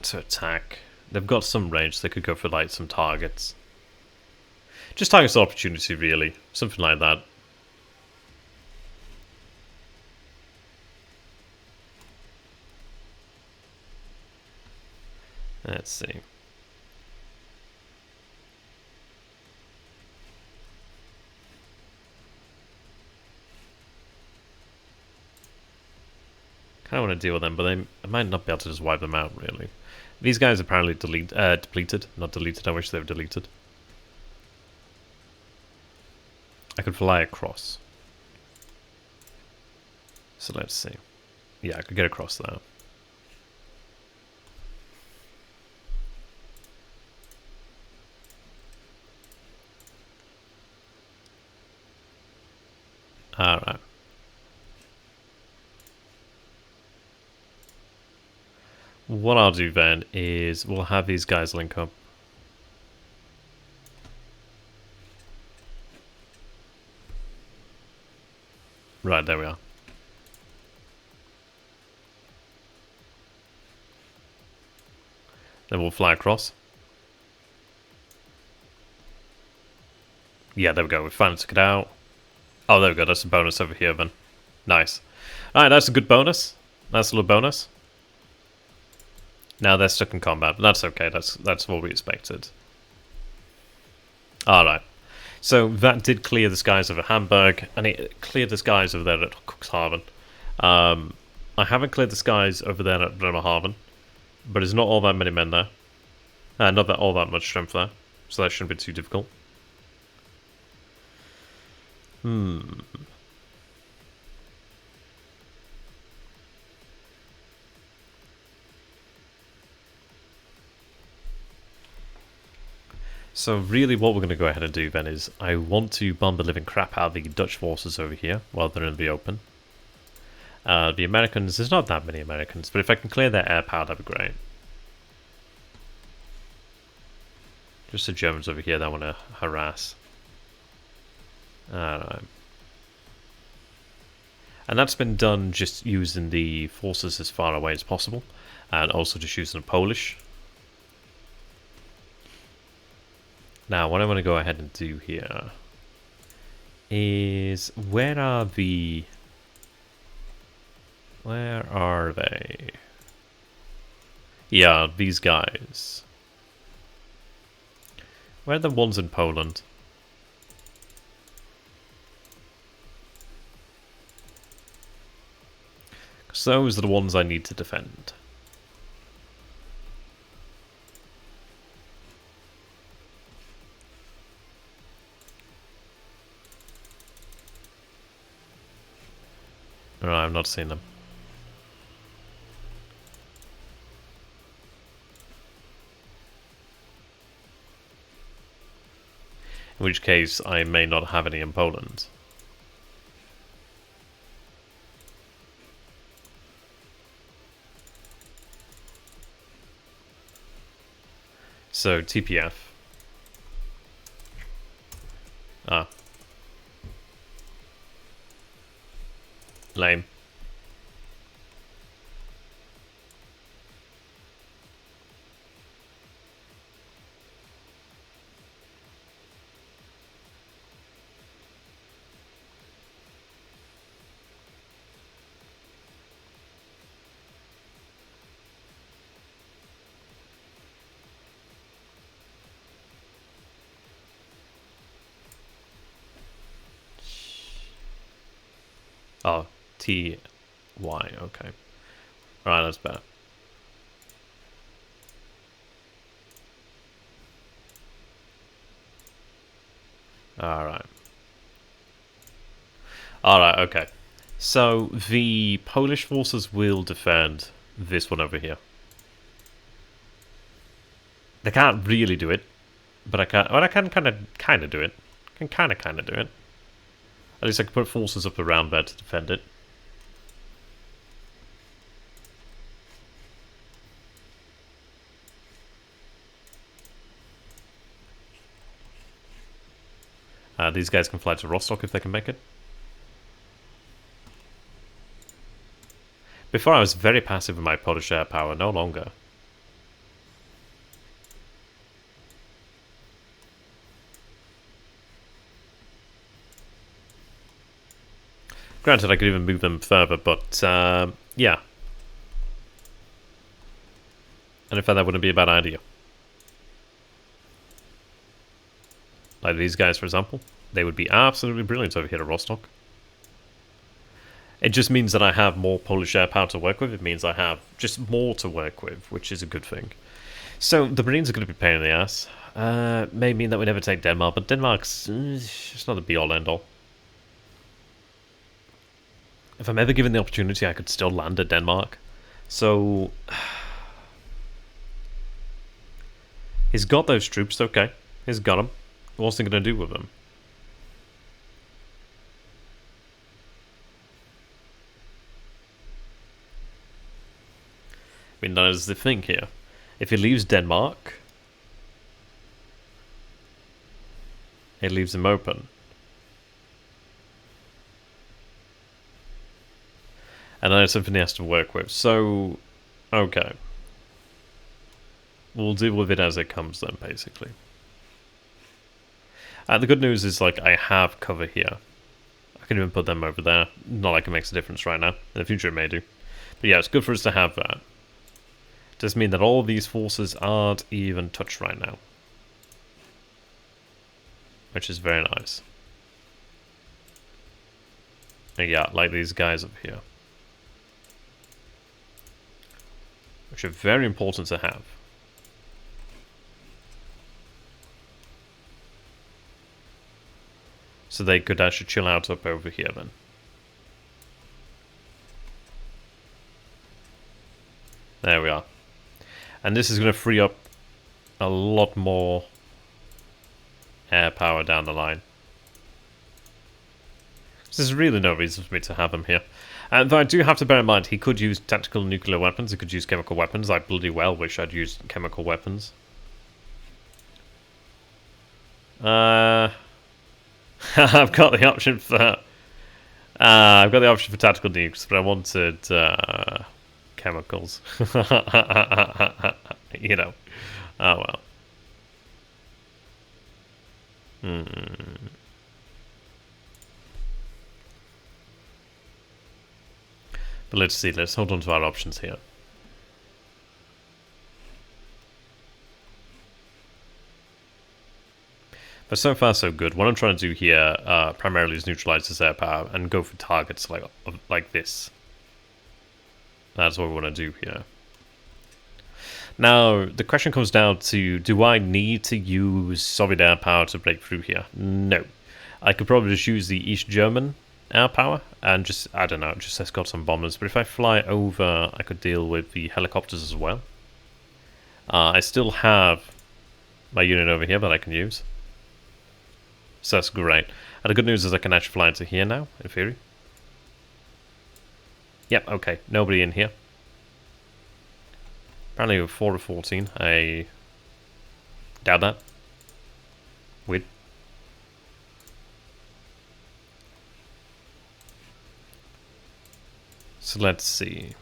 to attack. They've got some range, so they could go for like some targets. Just targets of opportunity, really. Something like that. Let's see. I don't want to deal with them, but I might not be able to just wipe them out, really. These guys are apparently depleted. Not deleted, I wish they were deleted. I could fly across. So let's see. Yeah, I could get across there. Alright. What I'll do then is we'll have these guys link up. Right, there we are. Then we'll fly across. Yeah, there we go. We finally took it out. Oh, there we go. That's a bonus over here then. Nice. Alright, that's a good bonus. Nice little bonus. Now they're stuck in combat, but that's okay. That's what we expected. Alright. So that did clear the skies over Hamburg, and it cleared the skies over there at Cuxhaven. I haven't cleared the skies over there at Bremerhaven, but there's not all that many men there. Not that all that much strength there, so that shouldn't be too difficult. So really what we're going to go ahead and do then is I want to bomb the living crap out of the Dutch forces over here while they're in the open. The Americans, there's not that many Americans, but if I can clear their air power, that'd be great. Just the Germans over here that I want to harass. Alright. And that's been done just using the forces as far away as possible, and also just using the Polish. Now, what I want to go ahead and do here is, where are they? Yeah, these guys. Where are the ones in Poland? Because those are the ones I need to defend. Alright, I've not seen them. In which case, I may not have any in Poland. So, TPF. Ah. Lame. Oh, TY, okay. Alright, that's better. Alright. Alright, okay. So, the Polish forces will defend this one over here. They can't really do it, but I can. Well, I can kind of do it. I can kind of do it. At least I can put forces up around there to defend it. These guys can fly to Rostock if they can make it. Before I was very passive in my Polish air power, no longer. Granted, I could even move them further, but yeah. And in fact, that wouldn't be a bad idea. Like these guys, for example. They would be absolutely brilliant over here at Rostock. It just means that I have more Polish air power to work with. It means I have just more to work with, which is a good thing. So, the Marines are going to be a pain in the ass. May mean that we never take Denmark, but Denmark's it's not the be-all, end-all. If I'm ever given the opportunity, I could still land at Denmark. So, he's got those troops, okay. He's got them. What's he going to do with them? I mean, that is the thing here. If he leaves Denmark, it leaves him open. And then it's something he has to work with. So, okay. We'll deal with it as it comes then, basically. The good news is, like, I have cover here. I can even put them over there. Not like it makes a difference right now. In the future it may do. But yeah, it's good for us to have that. It does mean that all of these forces aren't even touched right now. Which is very nice. And yeah, like these guys up here. Which are very important to have. So they could actually chill out up over here then. There we are. And this is going to free up a lot more air power down the line. There's really no reason for me to have him here. And though I do have to bear in mind, he could use tactical nuclear weapons, he could use chemical weapons. I bloody well wish I'd used chemical weapons. I've got the option for I've got the option for tactical nukes, but I wanted chemicals. You know. Oh well. But let's see, let's hold on to our options here. But so far so good. What I'm trying to do here primarily is neutralize this air power and go for targets like this. That's what we want to do here. Now, the question comes down to, do I need to use Soviet air power to break through here? No. I could probably just use the East German air power and just, I don't know, just escort some bombers. But if I fly over, I could deal with the helicopters as well. I still have my unit over here that I can use. So that's great. And the good news is I can actually fly into here now, in theory. Yep, okay. Nobody in here. Apparently we're 4 of 14. I doubt that. Weird. So let's see.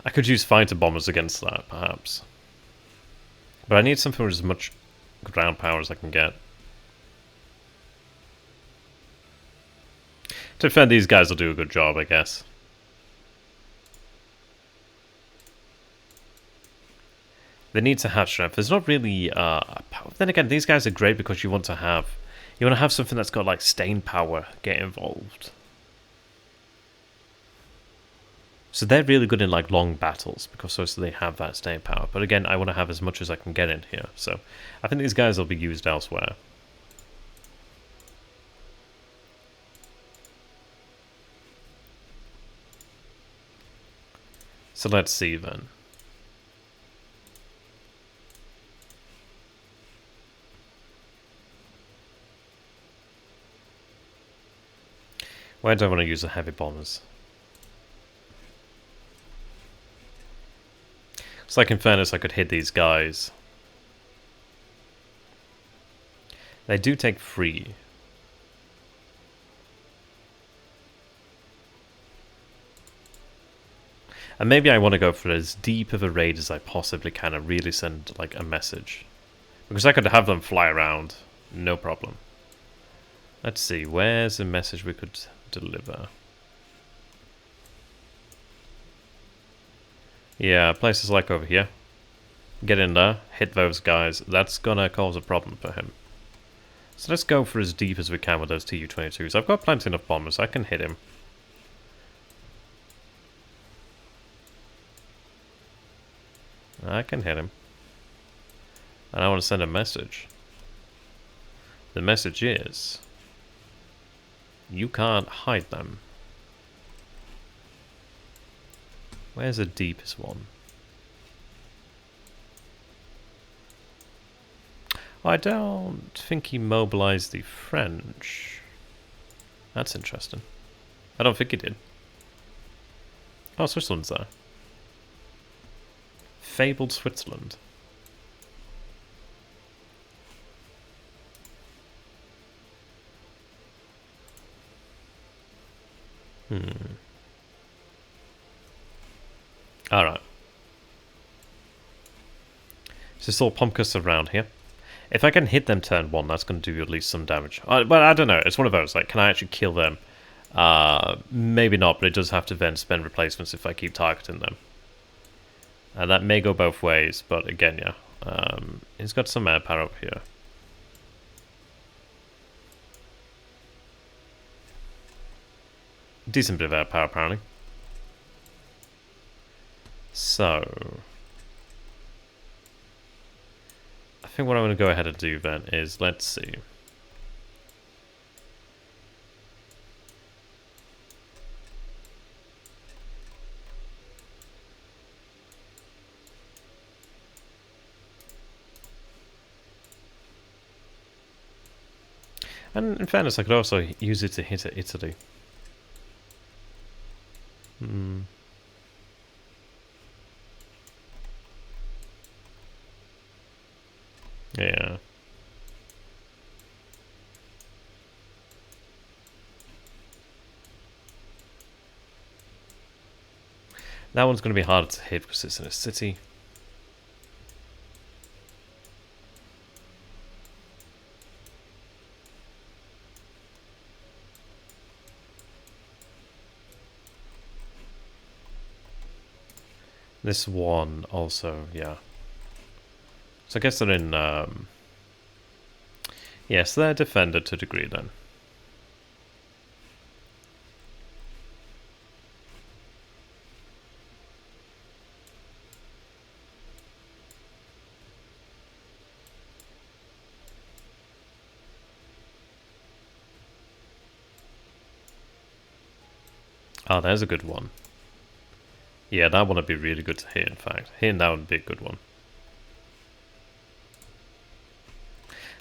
I could use fighter bombers against that, perhaps. But I need something with as much ground power as I can get. To defend these guys will do a good job, I guess. They need to have strength. There's not really then again, these guys are great because you want to have something that's got like staying power get involved. So they're really good in like long battles because so they have that staying power. But again, I want to have as much as I can get in here. So I think these guys will be used elsewhere. So let's see then. Where do I want to use the heavy bombers? It's like in fairness I could hit these guys. They do take 3. And maybe I want to go for as deep of a raid as I possibly can and really send like a message. Because I could have them fly around, no problem. Let's see, where's a message we could deliver? Yeah, places like over here. Get in there, hit those guys. That's gonna cause a problem for him. So let's go for as deep as we can with those Tu-22s. I've got plenty enough bombers, I can hit him. I can hit him. And I want to send a message. The message is... you can't hide them. Where's the deepest one? I don't think he mobilized the French. That's interesting. I don't think he did. Oh, Switzerland's there. Fabled Switzerland. Alright. So it's all pumpkins around here. If I can hit them turn 1, that's going to do at least some damage. Well, I don't know. It's one of those. Like, can I actually kill them? Maybe not, but it does have to then spend replacements if I keep targeting them. And that may go both ways, but again, yeah. He's got some air power up here. Decent bit of air power, apparently. So... I think what I'm going to go ahead and do then is, let's see. And in fairness, I could also use it to hit at Italy. Yeah. That one's going to be harder to hit because it's in a city. This one also, yeah. So I guess they're in, yes, they're defended to a degree then. Oh, there's a good one. Yeah, that one would be really good to hit, in fact. Hitting that would be a good one.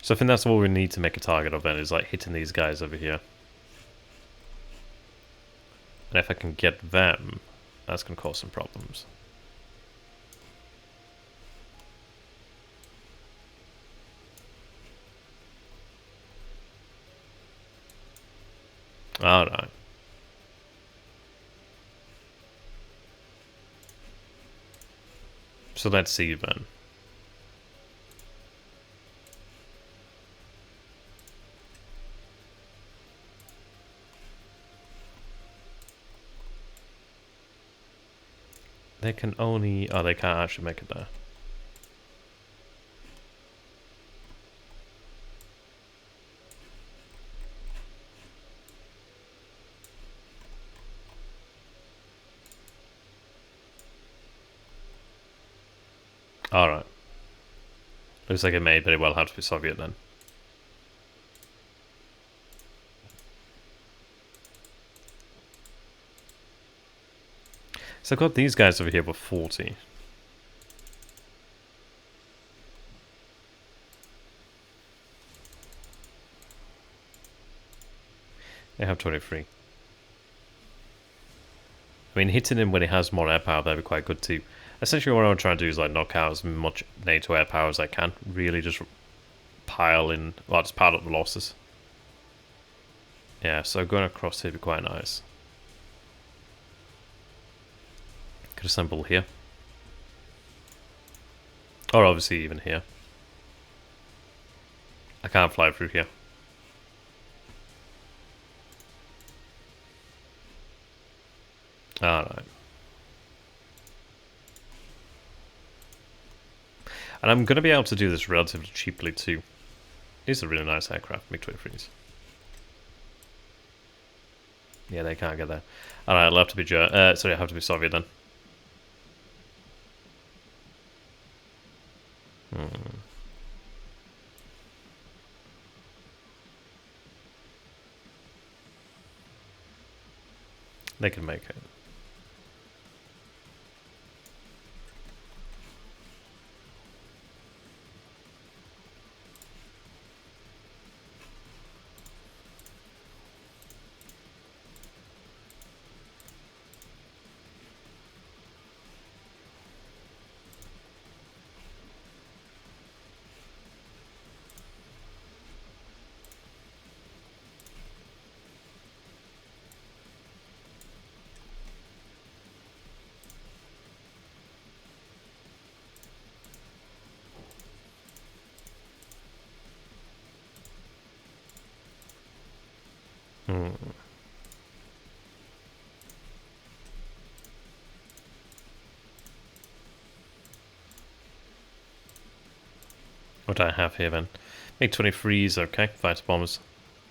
So I think that's all we need to make a target of then, is like hitting these guys over here. And if I can get them, that's going to cause some problems. Alright. So let's see then. They can only... Oh, they can't actually make it there. Alright. Looks like it may very well have to be Soviet then. So I've got these guys over here with 40. They have 23. I mean, hitting him when he has more air power, that'd be quite good too. Essentially what I'm trying to do is like knock out as much NATO air power as I can. Really just pile in, well, just pile up the losses. Yeah, so going across here would be quite nice. Could assemble here. Or obviously even here. I can't fly through here. Alright. And I'm going to be able to do this relatively cheaply too. These are really nice aircraft, MiG-23s. Yeah, they can't get there. Alright, it'll have to be sorry, it'll have to be Soviet then. They can make it. What do I have here then? MiG-23s, okay, fighter bombers.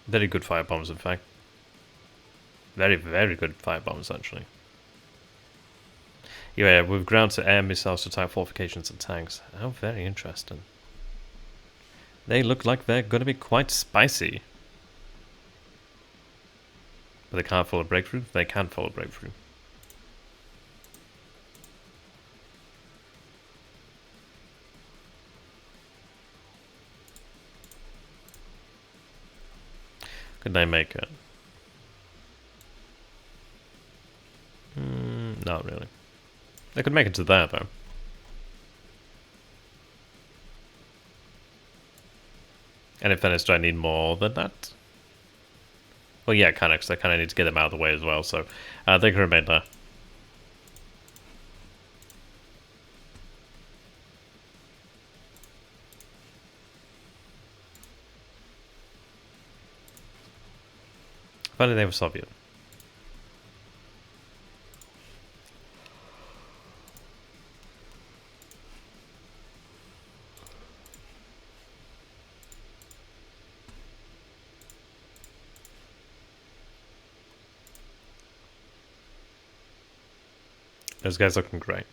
Very good fire bombers, in fact. Very, very good fire bombers, actually. Yeah, with ground-to-air missiles to attack fortifications and tanks. How very interesting. They look like they're going to be quite spicy. But they can't follow breakthrough? They can follow breakthrough. Could they make it? Not really. They could make it to there, though. And in fairness, do I need more than that? Well, yeah, kind of, because I kind of need to get them out of the way as well, so they can remain there. Finally, they were Soviet. Those guys looking great.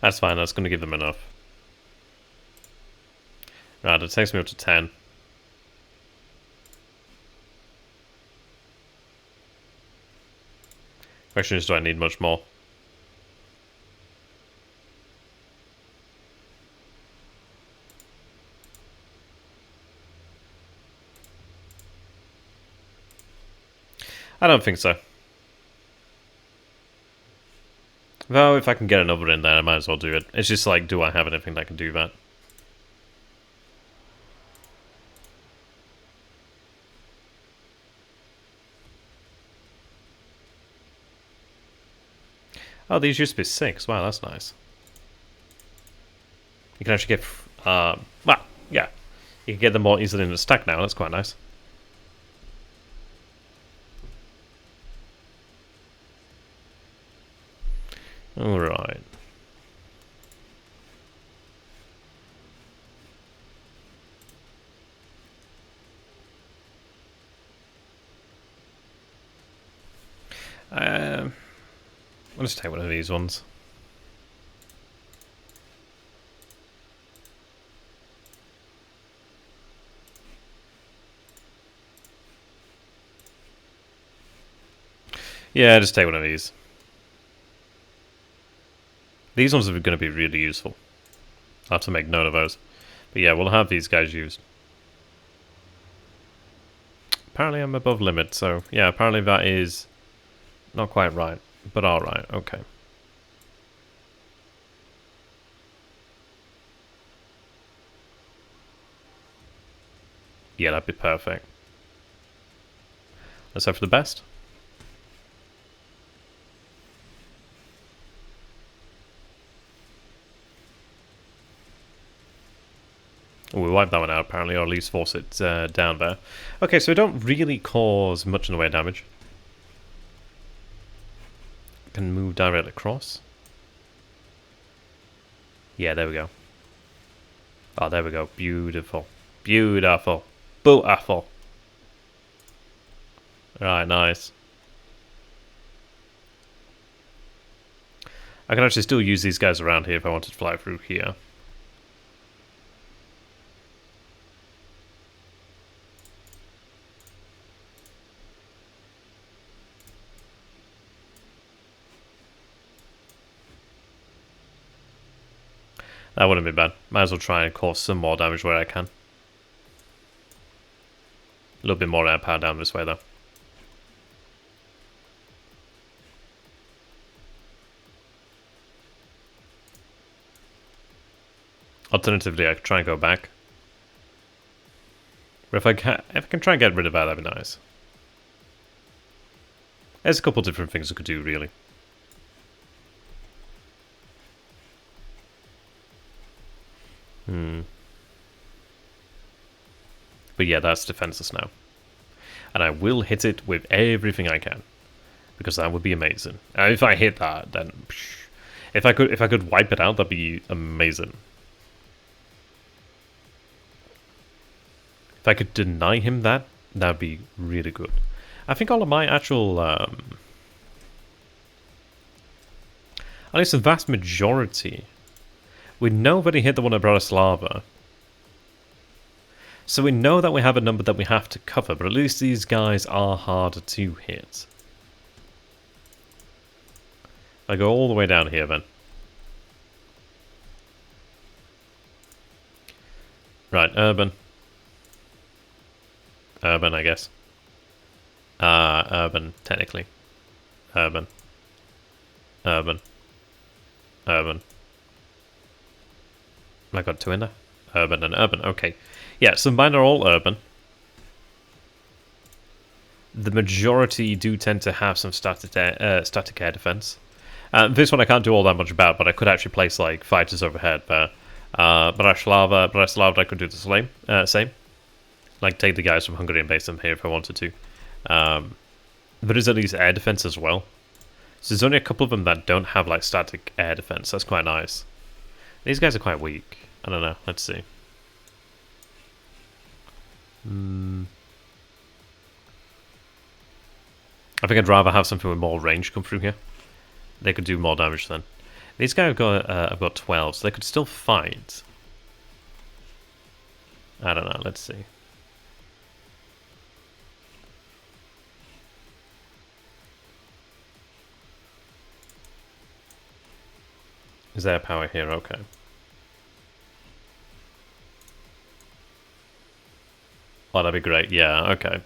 That's fine, that's going to give them enough. Right, it takes me up to 10. Question is, do I need much more? I don't think so. Though, if I can get another in there, I might as well do it. It's just like, do I have anything that can do that? Oh, these used to be 6. Wow, that's nice. You can actually get... well, yeah. You can get them more easily in the stack now. That's quite nice. Alright. I'll just take one of these ones. Yeah, just take one of these. These ones are going to be really useful. I'll have to make note of those. But yeah, we'll have these guys used. Apparently I'm above limit, so yeah, apparently that is not quite right. But alright, okay. Yeah, that'd be perfect. Let's hope for the best. Oh, we wiped that one out apparently, or at least force it down there. Okay, so we don't really cause much in the way of damage. Can move directly across. Yeah, there we go. Oh, there we go. Beautiful. Beautiful. Beautiful. Right, nice. I can actually still use these guys around here if I wanted to fly through here. That wouldn't be bad. Might as well try and cause some more damage where I can. A little bit more air power down this way though. Alternatively, I could try and go back. But if I can try and get rid of that, that'd be nice. There's a couple different things I could do, really. But yeah, that's defenseless now. And I will hit it with everything I can. Because that would be amazing. If I hit that, then... Psh, if I could wipe it out, that'd be amazing. If I could deny him that, that'd be really good. I think all of my actual... at least the vast majority... We know that he hit the one at Bratislava. So we know that we have a number that we have to cover, but at least these guys are harder to hit. I go all the way down here then. Right, urban. Urban, I guess. Urban, technically. Urban. Urban. Urban. I got 2 in there. Urban and urban, okay. Yeah, so mine are all urban. The majority do tend to have some static air defense. This one I can't do all that much about, but I could actually place like fighters overhead there. Bratislava I could do the same. Like take the guys from Hungary and base them here if I wanted to. There is at least air defense as well. So there's only a couple of them that don't have like static air defense. That's quite nice. These guys are quite weak. I don't know. Let's see. I think I'd rather have something with more range come through here. They could do more damage then. These guys have got 12, so they could still fight. I don't know, let's see. Is there power here? Okay. Oh, that'd be great. Yeah, okay.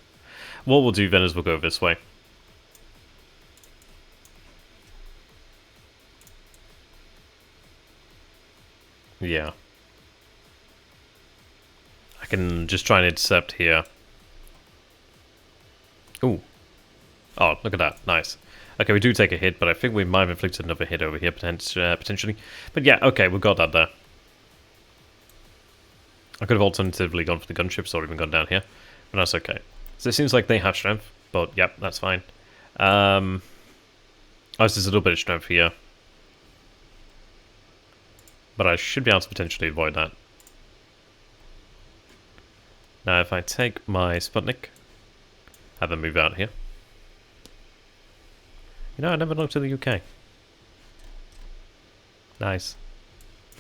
What we'll do then is we'll go this way. Yeah. I can just try and intercept here. Ooh. Oh, look at that. Nice. Okay, we do take a hit, but I think we might have inflicted another hit over here, potentially. But yeah, okay, we got that there. I could have alternatively gone for the gunships or even gone down here, but that's okay. So it seems like they have strength, but yep, that's fine. Oh, there's a little bit of strength here. But I should be able to potentially avoid that. Now, if I take my Sputnik, have them move out here. You know, I never looked at the UK. Nice.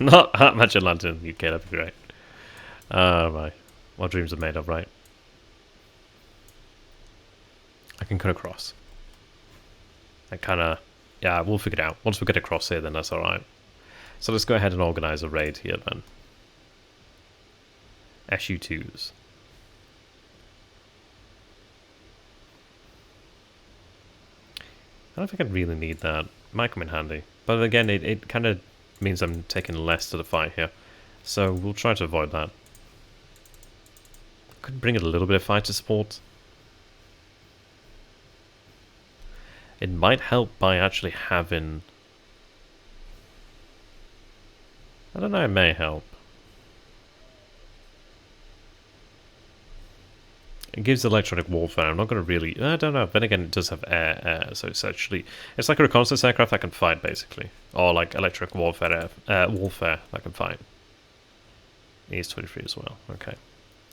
Not that much Atlanta in the UK, that'd be great. Oh my. What dreams are made of, right? I can cut across. That kind of... Yeah, we'll figure it out. Once we get across here, then that's alright. So let's go ahead and organize a raid here, then. SU-2s. I don't think I really need that. It might come in handy. But again, it kind of means I'm taking less to the fight here. So we'll try to avoid that. Could bring it a little bit of fighter support. It might help by actually having... I don't know, it may help. It gives electronic warfare. I'm not going to really... I don't know. Then again, it does have air, so it's actually... It's like a reconnaissance aircraft that can fight, basically. Or like electronic warfare that can fight. He's 23 as well. Okay.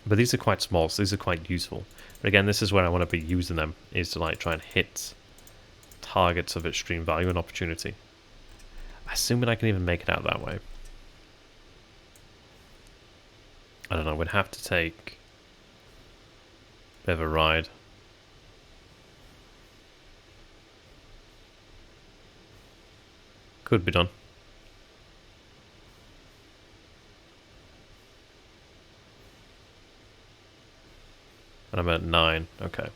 But these are quite small, so these are quite useful. But again, this is where I want to be using them, is to like try and hit targets of extreme value and opportunity. Assuming I can even make it out that way. I don't know, we'd have to take a bit of a ride. Could be done. And I'm at 9, okay.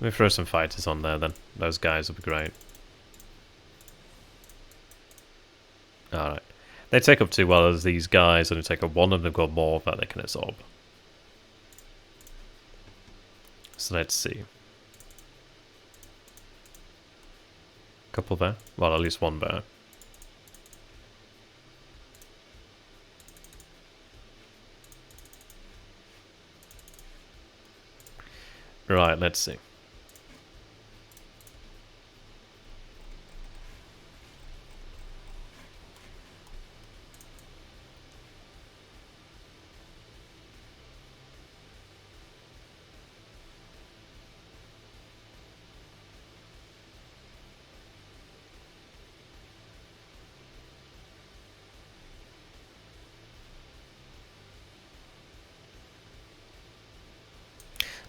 Let me throw some fighters on there then. Those guys will be great. Alright. They take up 2 well as these guys only take up 1 and they've got more that they can absorb. So let's see. Couple there. Well, at least 1 there. Right, let's see.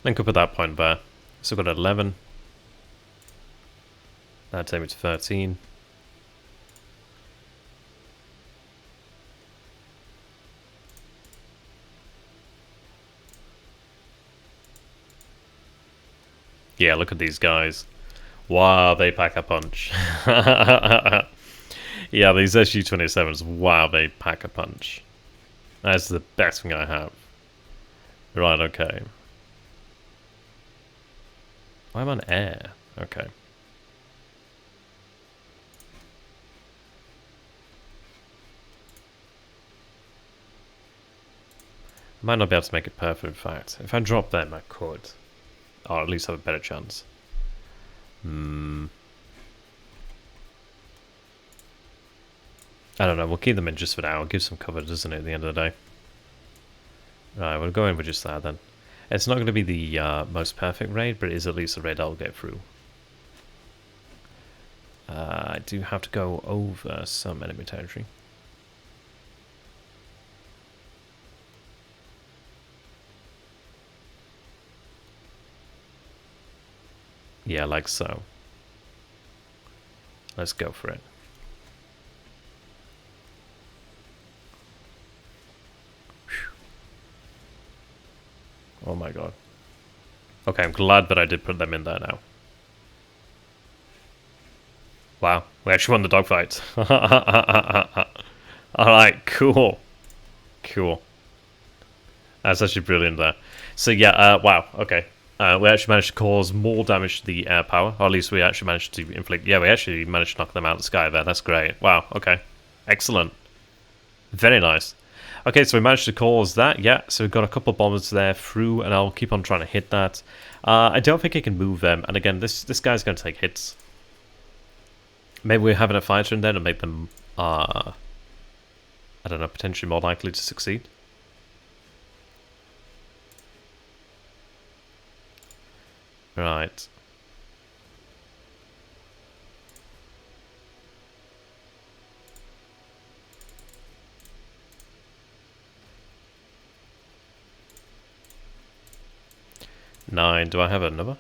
Link up at that point there. So we've got 11. That'd take me to 13. Yeah, look at these guys. Wow, they pack a punch. Yeah, these SU-27s, wow, they pack a punch. That's the best thing I have. Right, okay. I'm on air. Okay. I might not be able to make it perfect, in fact. If I drop them, I could. Or at least have a better chance. I don't know, we'll keep them in just for now. It gives some cover, doesn't it, at the end of the day? Right, we'll go in with just that then. It's not going to be the most perfect raid, but it is at least a raid I'll get through. do have to go over some enemy territory. Yeah, like so. Let's go for it. Oh my god. Okay, I'm glad that I did put them in there now. Wow, we actually won the dogfight. Alright, cool. Cool. That's actually brilliant there. So yeah, wow, okay. We actually managed to cause more damage to the air power, or at least we actually managed to inflict... Yeah, we actually managed to knock them out of the sky there. That's great. Wow, okay. Excellent. Very nice. Okay, so we managed to cause that, yeah. So we've got a couple of bombers there through, and I'll keep on trying to hit that. I don't think I can move them, and again, this guy's going to take hits. Maybe we're having a fighter in there to make them, I don't know, potentially more likely to succeed. Right. Nine. Do I have another?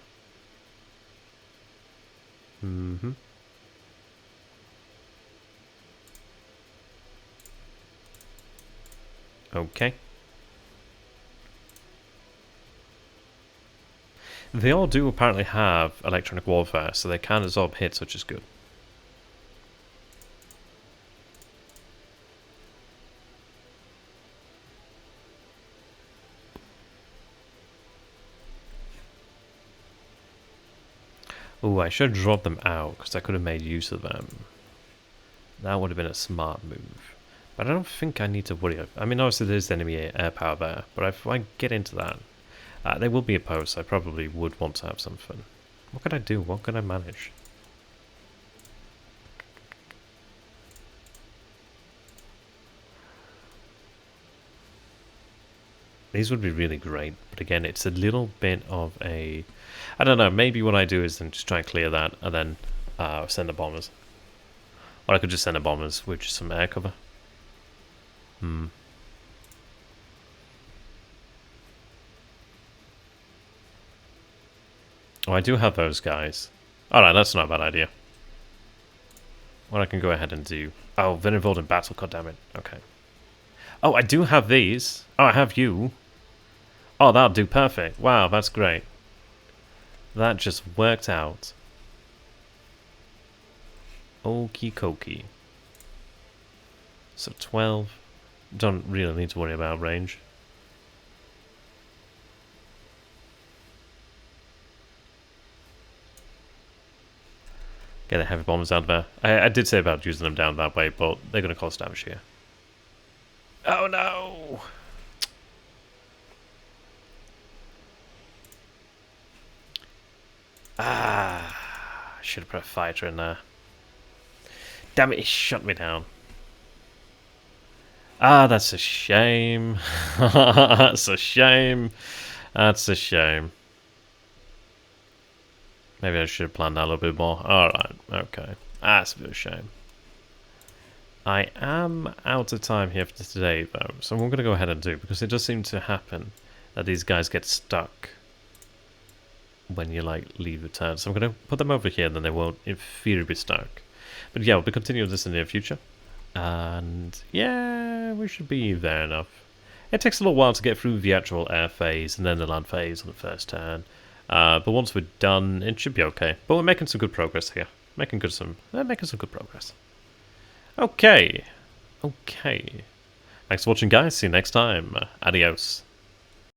Mm-hmm. Okay. They all do apparently have electronic warfare, so they can absorb hits, which is good. Oh, I should have dropped them out, because I could have made use of them. That would have been a smart move. But I don't think I need to worry. I mean, obviously there's enemy air power there, but if I get into that, they will be opposed, so I probably would want to have some fun. What could I do? What could I manage? These would be really great, but again, it's a little bit of a... I don't know, maybe what I do is then just try and clear that, and then send the bombers. Or I could just send the bombers with just some air cover. Oh, I do have those guys. Alright, that's not a bad idea. What I can go ahead and do... Oh, they're involved in battle, goddammit. Okay. Oh, I do have these. Oh, I have you. Oh, that'll do perfect. Wow, that's great. That just worked out. Okie dokie. So 12. Don't really need to worry about range. Get the heavy bombers out there. I did say about using them down that way, but they're going to cause damage here. Oh no! Ah, I should have put a fighter in there. Damn it, he shut me down. Ah, that's a shame. That's a shame. That's a shame. Maybe I should have planned that a little bit more. Alright, okay. That's a bit of a shame. I am out of time here for today, though, so I'm going to go ahead and do, because it does seem to happen that these guys get stuck when you, like, leave the turn. So I'm going to put them over here, and then they won't, in theory, be stuck. But yeah, we'll be continuing this in the near future. And yeah, we should be there enough. It takes a little while to get through the actual air phase, and then the land phase on the first turn. But once we're done, it should be okay. But we're making some good progress here. Making some good progress. Okay. Okay. Thanks for watching, guys. See you next time. Adios.